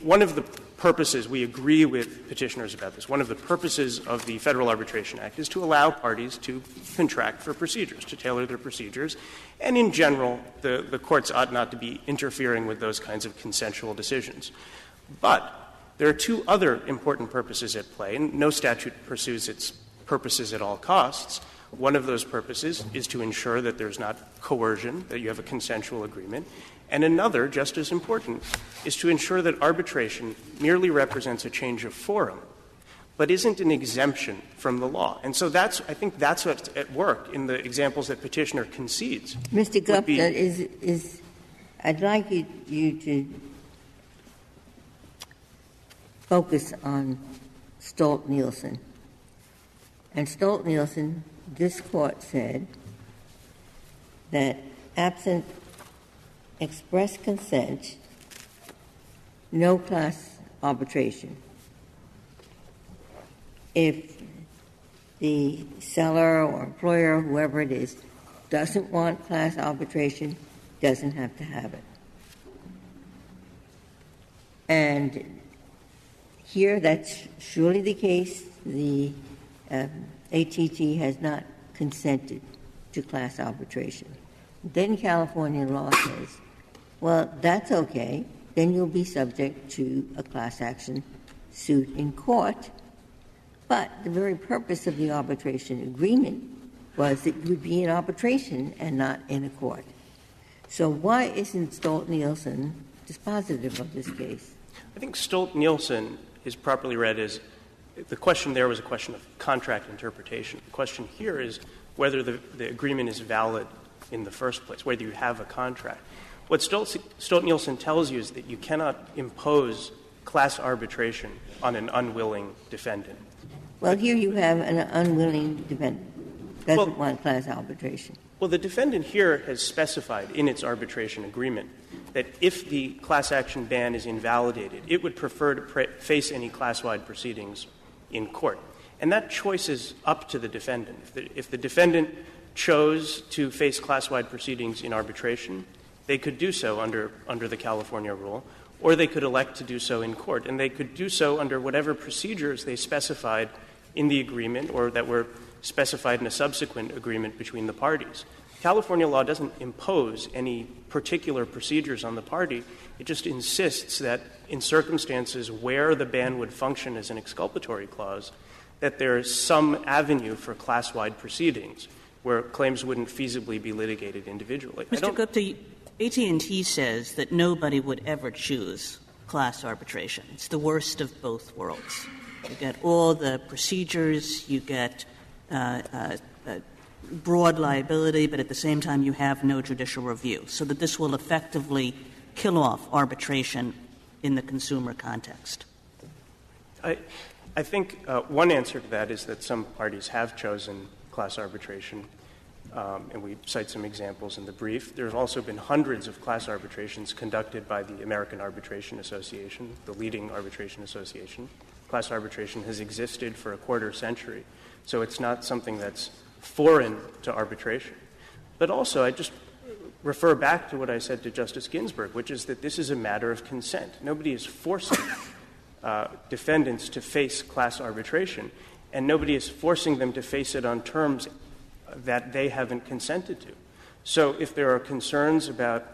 one of the purposes, we agree with petitioners about this, one of the purposes of the Federal Arbitration Act is to allow parties to contract for procedures, to tailor their procedures. And in general, the courts ought not to be interfering with those kinds of consensual decisions. But there are two other important purposes at play, and no statute pursues its purposes at all costs. One of those purposes is to ensure that there's not coercion, that you have a consensual agreement. And another, just as important, is to ensure that arbitration merely represents a change of forum, but isn't an exemption from the law. And so I think that's what's at work in the examples that petitioner concedes. Mr. Gupta, I'd like you to focus on Stolt-Nielsen. And Stolt-Nielsen, this Court said that absent express consent, no class arbitration. If the seller or employer, whoever it is, doesn't want class arbitration, doesn't have to have it. And here, that's surely the case. The AT&T has not consented to class arbitration. Then California law says, well, that's okay. Then you'll be subject to a class action suit in court. But the very purpose of the arbitration agreement was that you would be in arbitration and not in a court. So why isn't Stolt-Nielsen dispositive of this case? I think Stolt-Nielsen is properly read as the question there was a question of contract interpretation. The question here is whether the agreement is valid in the first place, whether you have a contract. What Stolt-Nielsen tells you is that you cannot impose class arbitration on an unwilling defendant. Well, here you have an unwilling defendant, doesn't want class arbitration. Well, the defendant here has specified in its arbitration agreement that if the class action ban is invalidated, it would prefer to face any class-wide proceedings in court. And that choice is up to the defendant. If the defendant chose to face class-wide proceedings in arbitration, they could do so under the California rule, or they could elect to do so in court. And they could do so under whatever procedures they specified in the agreement or that were specified in a subsequent agreement between the parties. California law doesn't impose any particular procedures on the party. It just insists that in circumstances where the ban would function as an exculpatory clause, that there is some avenue for class-wide proceedings where claims wouldn't feasibly be litigated individually. Mr. Gupta, AT&T says that nobody would ever choose class arbitration. It's the worst of both worlds. You get all the procedures, you get broad liability, but at the same time you have no judicial review, so that this will effectively kill off arbitration in the consumer context. I think one answer to that is that some parties have chosen class arbitration, and we cite some examples in the brief. There have also been hundreds of class arbitrations conducted by the American Arbitration Association, the leading arbitration association. Class arbitration has existed for a quarter century, so it's not something that's foreign to arbitration. But also, I just refer back to what I said to Justice Ginsburg, which is that this is a matter of consent. Nobody is forcing defendants to face class arbitration, and nobody is forcing them to face it on terms that they haven't consented to. So if there are concerns about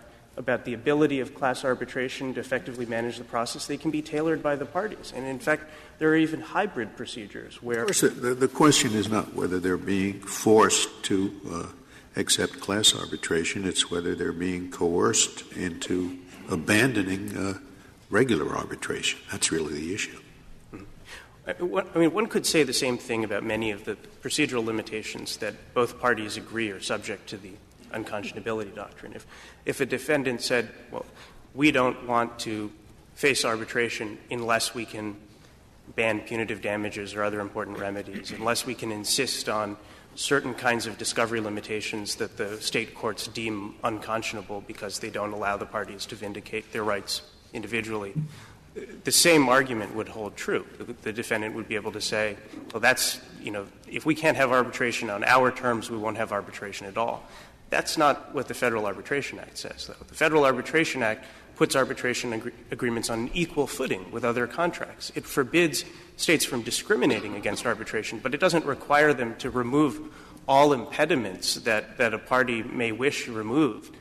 the ability of class arbitration to effectively manage the process, they can be tailored by the parties. And in fact, there are even hybrid procedures where — Of course, the question is not whether they're being forced to accept class arbitration. It's whether they're being coerced into abandoning regular arbitration. That's really the issue. I mean, one could say the same thing about many of the procedural limitations that both parties agree are subject to the unconscionability doctrine. If a defendant said, well, we don't want to face arbitration unless we can ban punitive damages or other important remedies, unless we can insist on certain kinds of discovery limitations that the state courts deem unconscionable because they don't allow the parties to vindicate their rights individually, the same argument would hold true. The defendant would be able to say, well, that's, if we can't have arbitration on our terms, we won't have arbitration at all. That's not what the Federal Arbitration Act says, though. The Federal Arbitration Act puts arbitration agreements on an equal footing with other contracts. It forbids states from discriminating against arbitration, but it doesn't require them to remove all impediments that a party may wish removed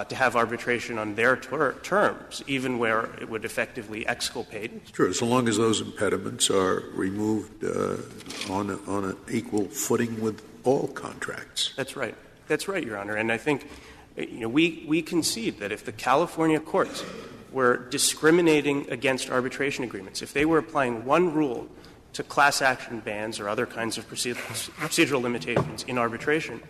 to have arbitration on their terms, even where it would effectively exculpate. It's true, so long as those impediments are removed on an equal footing with all contracts. That's right. That's right, Your Honor. And I think we concede that if the California courts were discriminating against arbitration agreements, if they were applying one rule to class action bans or other kinds of procedural limitations in arbitration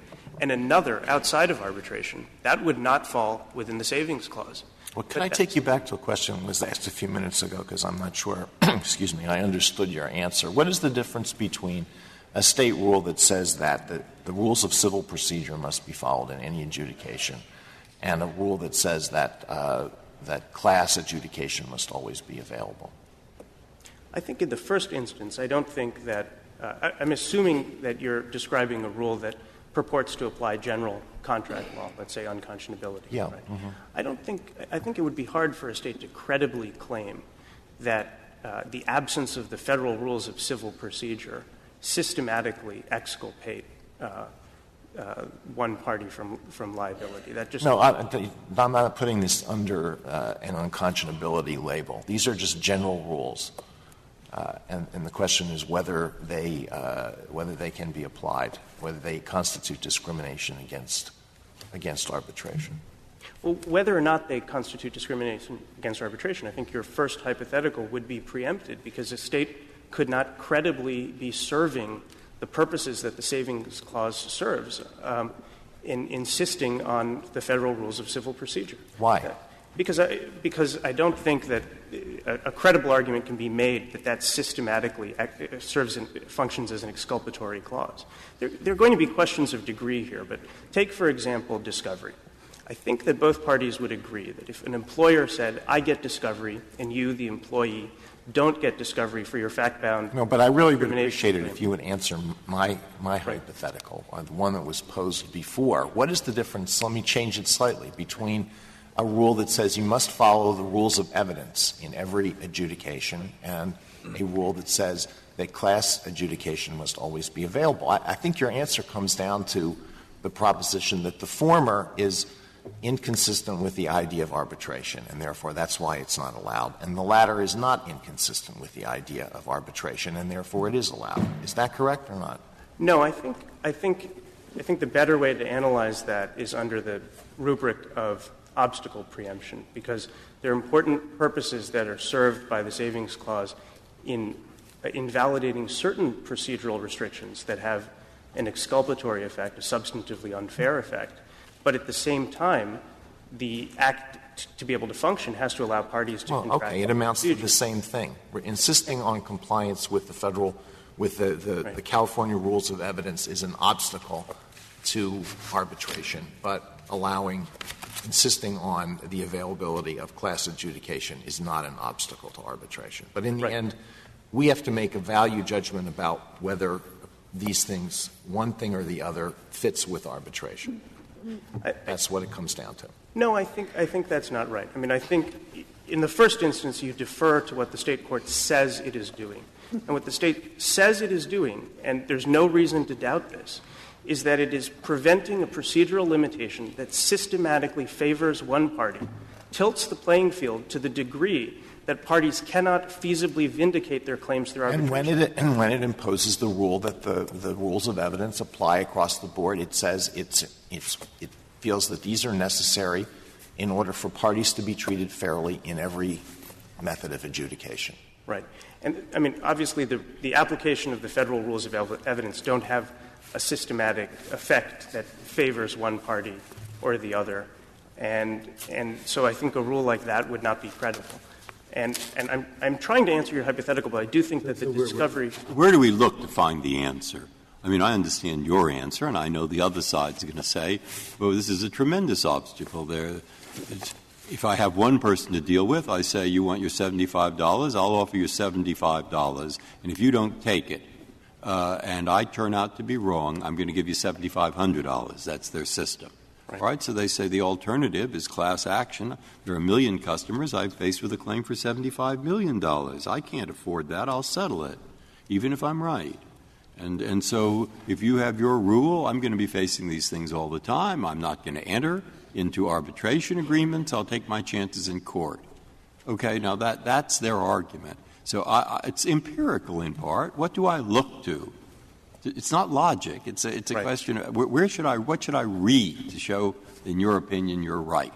and another outside of arbitration, that would not fall within the savings clause. Well, can I take you back to a question that was asked a few minutes ago, because I'm not sure, excuse me, I understood your answer. What is the difference between a state rule that says that the rules of civil procedure must be followed in any adjudication and a rule that says that that class adjudication must always be available? I think in the first instance, I don't think that I'm assuming that you're describing a rule that purports to apply general contract law, let's say unconscionability. Yeah. Right? Mm-hmm. I think it would be hard for a state to credibly claim that the absence of the federal rules of civil procedure systematically exculpate one party from liability. That just no. I'm not putting this under an unconscionability label. These are just general rules, and the question is whether they can be applied, whether they constitute discrimination against arbitration. Well, whether or not they constitute discrimination against arbitration, I think your first hypothetical would be preempted, because a state could not credibly be serving the purposes that the Savings Clause serves in insisting on the federal rules of civil procedure. Why? Because I don't think that a credible argument can be made that systematically functions as an exculpatory clause. There are going to be questions of degree here, but take, for example, discovery. I think that both parties would agree that if an employer said, I get discovery, and you, the employee, don't get discovery for your fact-bound. No, but I really would appreciate it if you would answer my hypothetical, or the one that was posed before. What is the difference, let me change it slightly, between a rule that says you must follow the rules of evidence in every adjudication and a rule that says that class adjudication must always be available? I think your answer comes down to the proposition that the former is inconsistent with the idea of arbitration, and therefore that's why it's not allowed. And the latter is not inconsistent with the idea of arbitration, and therefore it is allowed. Is that correct or not? No, I think the better way to analyze that is under the rubric of obstacle preemption, because there are important purposes that are served by the Savings Clause in invalidating certain procedural restrictions that have an exculpatory effect, a substantively unfair effect. But at the same time, the Act, to be able to function, has to allow parties to contract. Okay, it amounts to the same thing. We're insisting on compliance with the federal, with the California rules of evidence is an obstacle to arbitration, but insisting on the availability of class adjudication is not an obstacle to arbitration. But in the end, we have to make a value judgment about whether these things, one thing or the other, fits with arbitration. That's what it comes down to. No, I think that's not right. I mean, I think in the first instance you defer to what the state court says it is doing. And what the state says it is doing, and there's no reason to doubt this, is that it is preventing a procedural limitation that systematically favors one party, tilts the playing field to the degree that parties cannot feasibly vindicate their claims through arbitration. And when it imposes the rule that the rules of evidence apply across the board, it says it feels that these are necessary in order for parties to be treated fairly in every method of adjudication. Right. And, I mean, obviously the application of the federal rules of evidence don't have a systematic effect that favors one party or the other. And so I think a rule like that would not be credible. And I'm trying to answer your hypothetical, but I do think that the discovery — Where do we look to find the answer? I mean, I understand your answer, and I know the other side's going to say, well, this is a tremendous obstacle there. If I have one person to deal with, I say, you want your $75, I'll offer you $75. And if you don't take it, and I turn out to be wrong, I'm going to give you $7,500. That's their system. Right. All right, so they say the alternative is class action. There are 1 million customers I'm faced with a claim for $75 million. I can't afford that. I'll settle it, even if I'm right. And so if you have your rule, I'm going to be facing these things all the time. I'm not going to enter into arbitration agreements. I'll take my chances in court. Okay, now that's their argument. So it's empirical in part. What do I look to? It's not logic. It's a question of what should I read to show, in your opinion, you're right?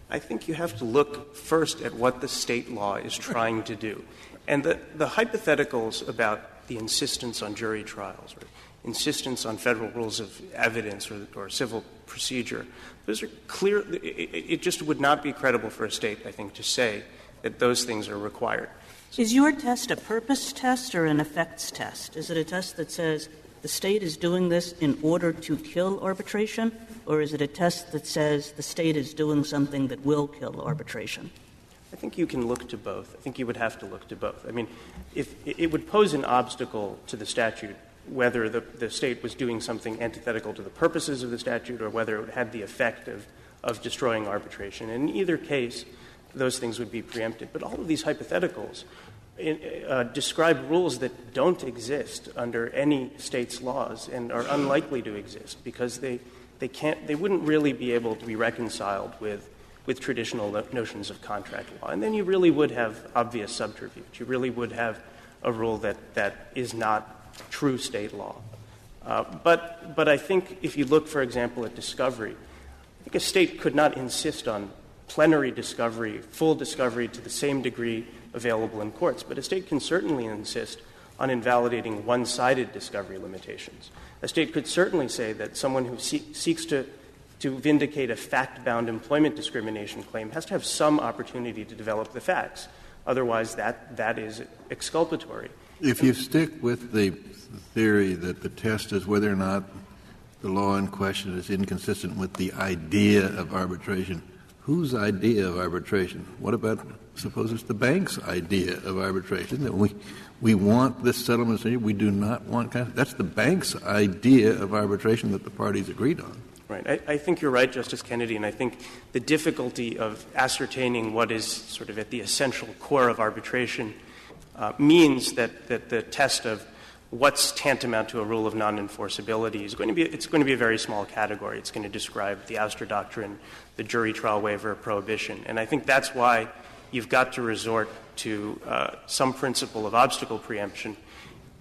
I think you have to look first at what the state law is trying to do. And the hypotheticals about the insistence on jury trials, right, insistence on federal rules of evidence or civil procedure, those are clear. It just would not be credible for a state, I think, to say that those things are required. Is your test a purpose test or an effects test? Is it a test that says the state is doing this in order to kill arbitration, or is it a test that says the state is doing something that will kill arbitration? I think you can look to both. I think you would have to look to both. I mean, if it would pose an obstacle to the statute whether the state was doing something antithetical to the purposes of the statute or whether it had the effect of destroying arbitration. In either case, those things would be preempted. But all of these hypotheticals describe rules that don't exist under any state's laws and are unlikely to exist because they wouldn't really be able to be reconciled with traditional notions of contract law. And then you really would have obvious subterfuge. You really would have a rule that is not true state law. But I think if you look, for example, at discovery, I think a state could not insist on plenary discovery, full discovery to the same degree available in courts. But a state can certainly insist on invalidating one-sided discovery limitations. A state could certainly say that someone who seeks to vindicate a fact-bound employment discrimination claim has to have some opportunity to develop the facts. Otherwise, that is exculpatory. If you stick with the theory that the test is whether or not the law in question is inconsistent with the idea of arbitration, whose idea of arbitration? What about, suppose it's the bank's idea of arbitration, that we want this settlement, we do not want that's the bank's idea of arbitration that the parties agreed on. Right. I think you're right, Justice Kennedy, and I think the difficulty of ascertaining what is sort of at the essential core of arbitration means that the test of what's tantamount to a rule of non-enforceability is going to be a very small category. It's going to describe the ouster doctrine, the jury trial waiver, prohibition. And I think that's why you've got to resort to some principle of obstacle preemption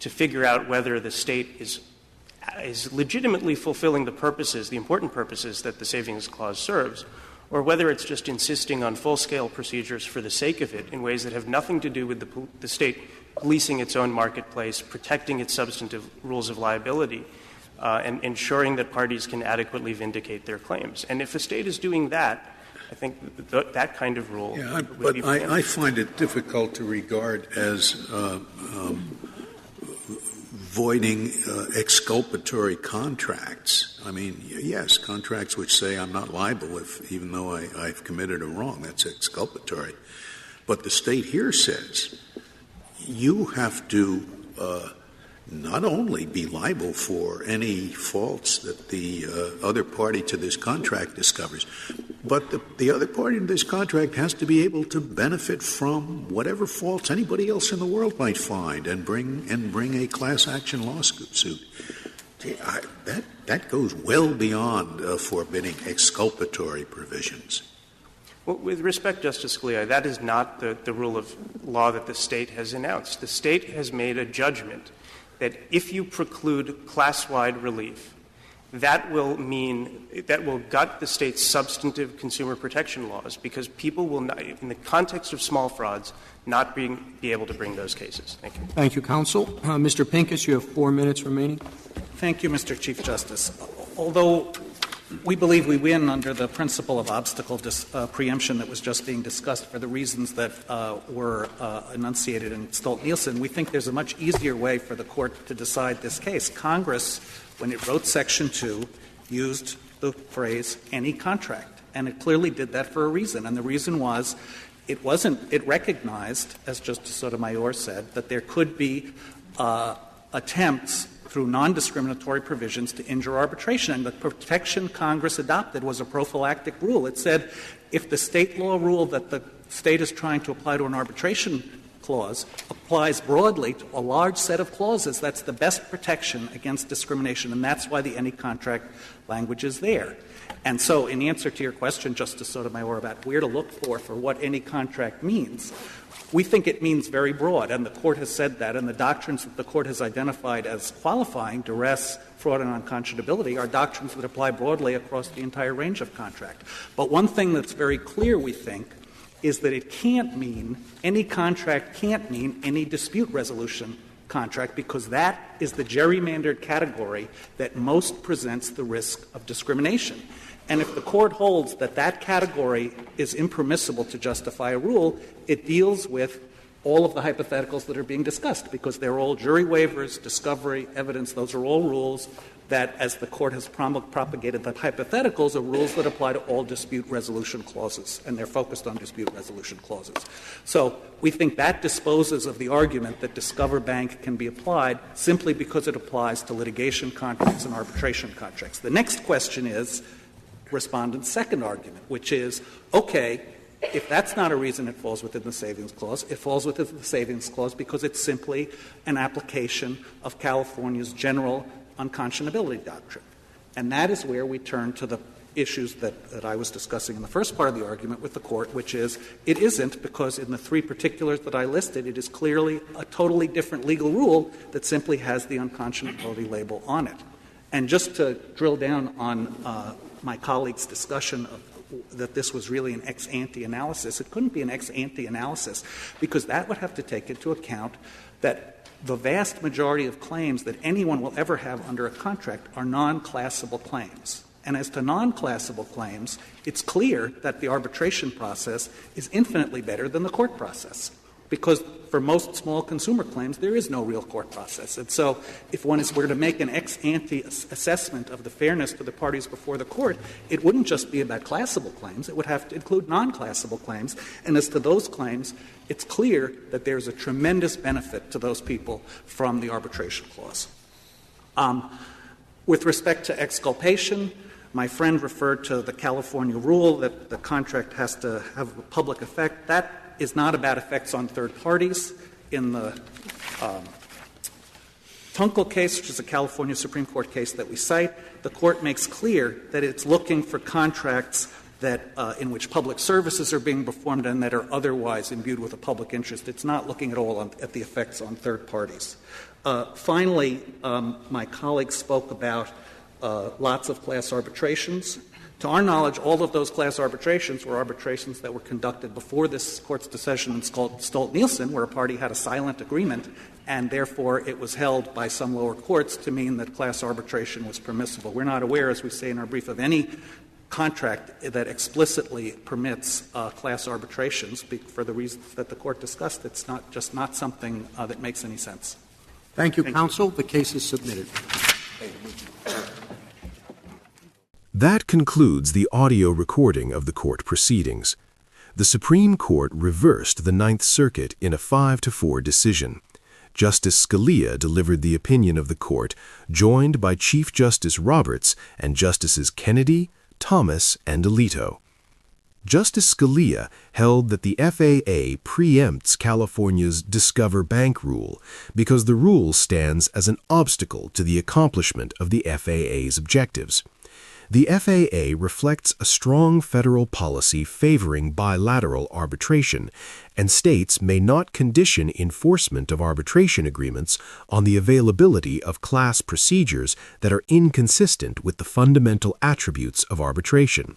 to figure out whether the state is legitimately fulfilling the purposes, the important purposes that the Savings Clause serves, or whether it's just insisting on full-scale procedures for the sake of it in ways that have nothing to do with the state policing its own marketplace, protecting its substantive rules of liability, and ensuring that parties can adequately vindicate their claims. And if a state is doing that, I think that kind of rule would be preempted. I find it difficult to regard as voiding exculpatory contracts. I mean, yes, contracts which say I'm not liable even though I've committed a wrong, that's exculpatory. But the state here says you have to not only be liable for any faults that the other party to this contract discovers, but the other party to this contract has to be able to benefit from whatever faults anybody else in the world might find and bring a class action lawsuit. That goes well beyond forbidding exculpatory provisions. Well, with respect, Justice Scalia, that is not the rule of law that the state has announced. The state has made a judgment that if you preclude class-wide relief, that will gut the state's substantive consumer protection laws because people will not, in the context of small frauds, not be able to bring those cases. Thank you. Thank you, counsel. Mr. Pincus, you have 4 minutes remaining. Thank you, Mr. Chief Justice. Although we believe we win under the principle of obstacle preemption that was just being discussed for the reasons that were enunciated in Stolt-Nielsen, we think there's a much easier way for the Court to decide this case. Congress, when it wrote Section 2, used the phrase any contract, and it clearly did that for a reason. And the reason was it recognized, as Justice Sotomayor said, that there could be attempts through non-discriminatory provisions to injure arbitration. And the protection Congress adopted was a prophylactic rule. It said if the state law rule that the state is trying to apply to an arbitration clause applies broadly to a large set of clauses, that's the best protection against discrimination, and that's why the any contract language is there. And so in answer to your question, Justice Sotomayor, about where to look for what any contract means, we think it means very broad, and the Court has said that, and the doctrines that the Court has identified as qualifying duress, fraud, and unconscionability are doctrines that apply broadly across the entire range of contract. But one thing that's very clear, we think, is that it can't mean, any contract can't mean any dispute resolution contract because that is the gerrymandered category that most presents the risk of discrimination. And if the court holds that that category is impermissible to justify a rule, it deals with all of the hypotheticals that are being discussed, because they're all jury waivers, discovery, evidence. Those are all rules that, as the court has propagated, that hypotheticals are rules that apply to all dispute resolution clauses, and they're focused on dispute resolution clauses. So we think that disposes of the argument that Discover Bank can be applied simply because it applies to litigation contracts and arbitration contracts. The next question is Respondent's second argument, which is, okay, if that's not a reason it falls within the Savings Clause, it falls within the Savings Clause because it's simply an application of California's general unconscionability doctrine. And that is where we turn to the issues that I was discussing in the first part of the argument with the Court, which is it isn't, because in the three particulars that I listed, it is clearly a totally different legal rule that simply has the unconscionability label on it. And just to drill down on my colleague's discussion of that this was really an ex ante analysis, it couldn't be an ex ante analysis, because that would have to take into account that the vast majority of claims that anyone will ever have under a contract are non-classable claims. And as to non-classable claims, it's clear that the arbitration process is infinitely better than the court process, because for most small consumer claims, there is no real court process. And so if one were to make an ex ante assessment of the fairness to the parties before the court, it wouldn't just be about classable claims. It would have to include non-classable claims. And as to those claims, it's clear that there's a tremendous benefit to those people from the arbitration clause. With respect to exculpation, my friend referred to the California rule that the contract has to have a public effect. That is not about effects on third parties. In the Tunkel case, which is a California Supreme Court case that we cite, the Court makes clear that it's looking for contracts that in which public services are being performed and that are otherwise imbued with a public interest. It's not looking at all at the effects on third parties. Finally, my colleague spoke about lots of class arbitrations. To our knowledge, all of those class arbitrations were arbitrations that were conducted before this Court's decision in Stolt-Nielsen, where a party had a silent agreement, and therefore it was held by some lower courts to mean that class arbitration was permissible. We're not aware, as we say in our brief, of any contract that explicitly permits class arbitrations for the reasons that the Court discussed. It's not something that makes any sense. Thank you, counsel. The case is submitted. That concludes the audio recording of the court proceedings. The Supreme Court reversed the Ninth Circuit in a 5-4 decision. Justice Scalia delivered the opinion of the court, joined by Chief Justice Roberts and Justices Kennedy, Thomas, and Alito. Justice Scalia held that the FAA preempts California's Discover Bank rule because the rule stands as an obstacle to the accomplishment of the FAA's objectives. The FAA reflects a strong federal policy favoring bilateral arbitration, and states may not condition enforcement of arbitration agreements on the availability of class procedures that are inconsistent with the fundamental attributes of arbitration.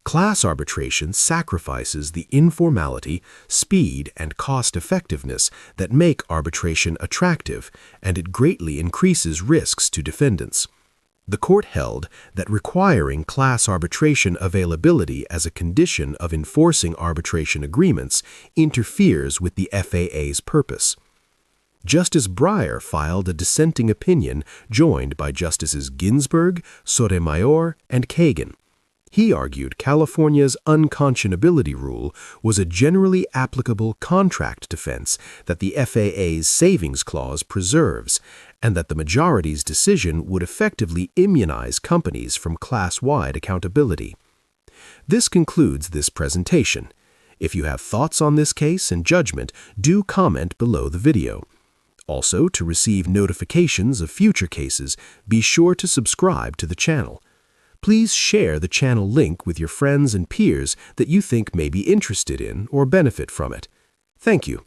Class arbitration sacrifices the informality, speed, and cost-effectiveness that make arbitration attractive, and it greatly increases risks to defendants. The court held that requiring class arbitration availability as a condition of enforcing arbitration agreements interferes with the FAA's purpose. Justice Breyer filed a dissenting opinion joined by Justices Ginsburg, Sotomayor, and Kagan. He argued California's unconscionability rule was a generally applicable contract defense that the FAA's Savings Clause preserves, and that the majority's decision would effectively immunize companies from class-wide accountability. This concludes this presentation. If you have thoughts on this case and judgment, do comment below the video. Also, to receive notifications of future cases, be sure to subscribe to the channel. Please share the channel link with your friends and peers that you think may be interested in or benefit from it. Thank you.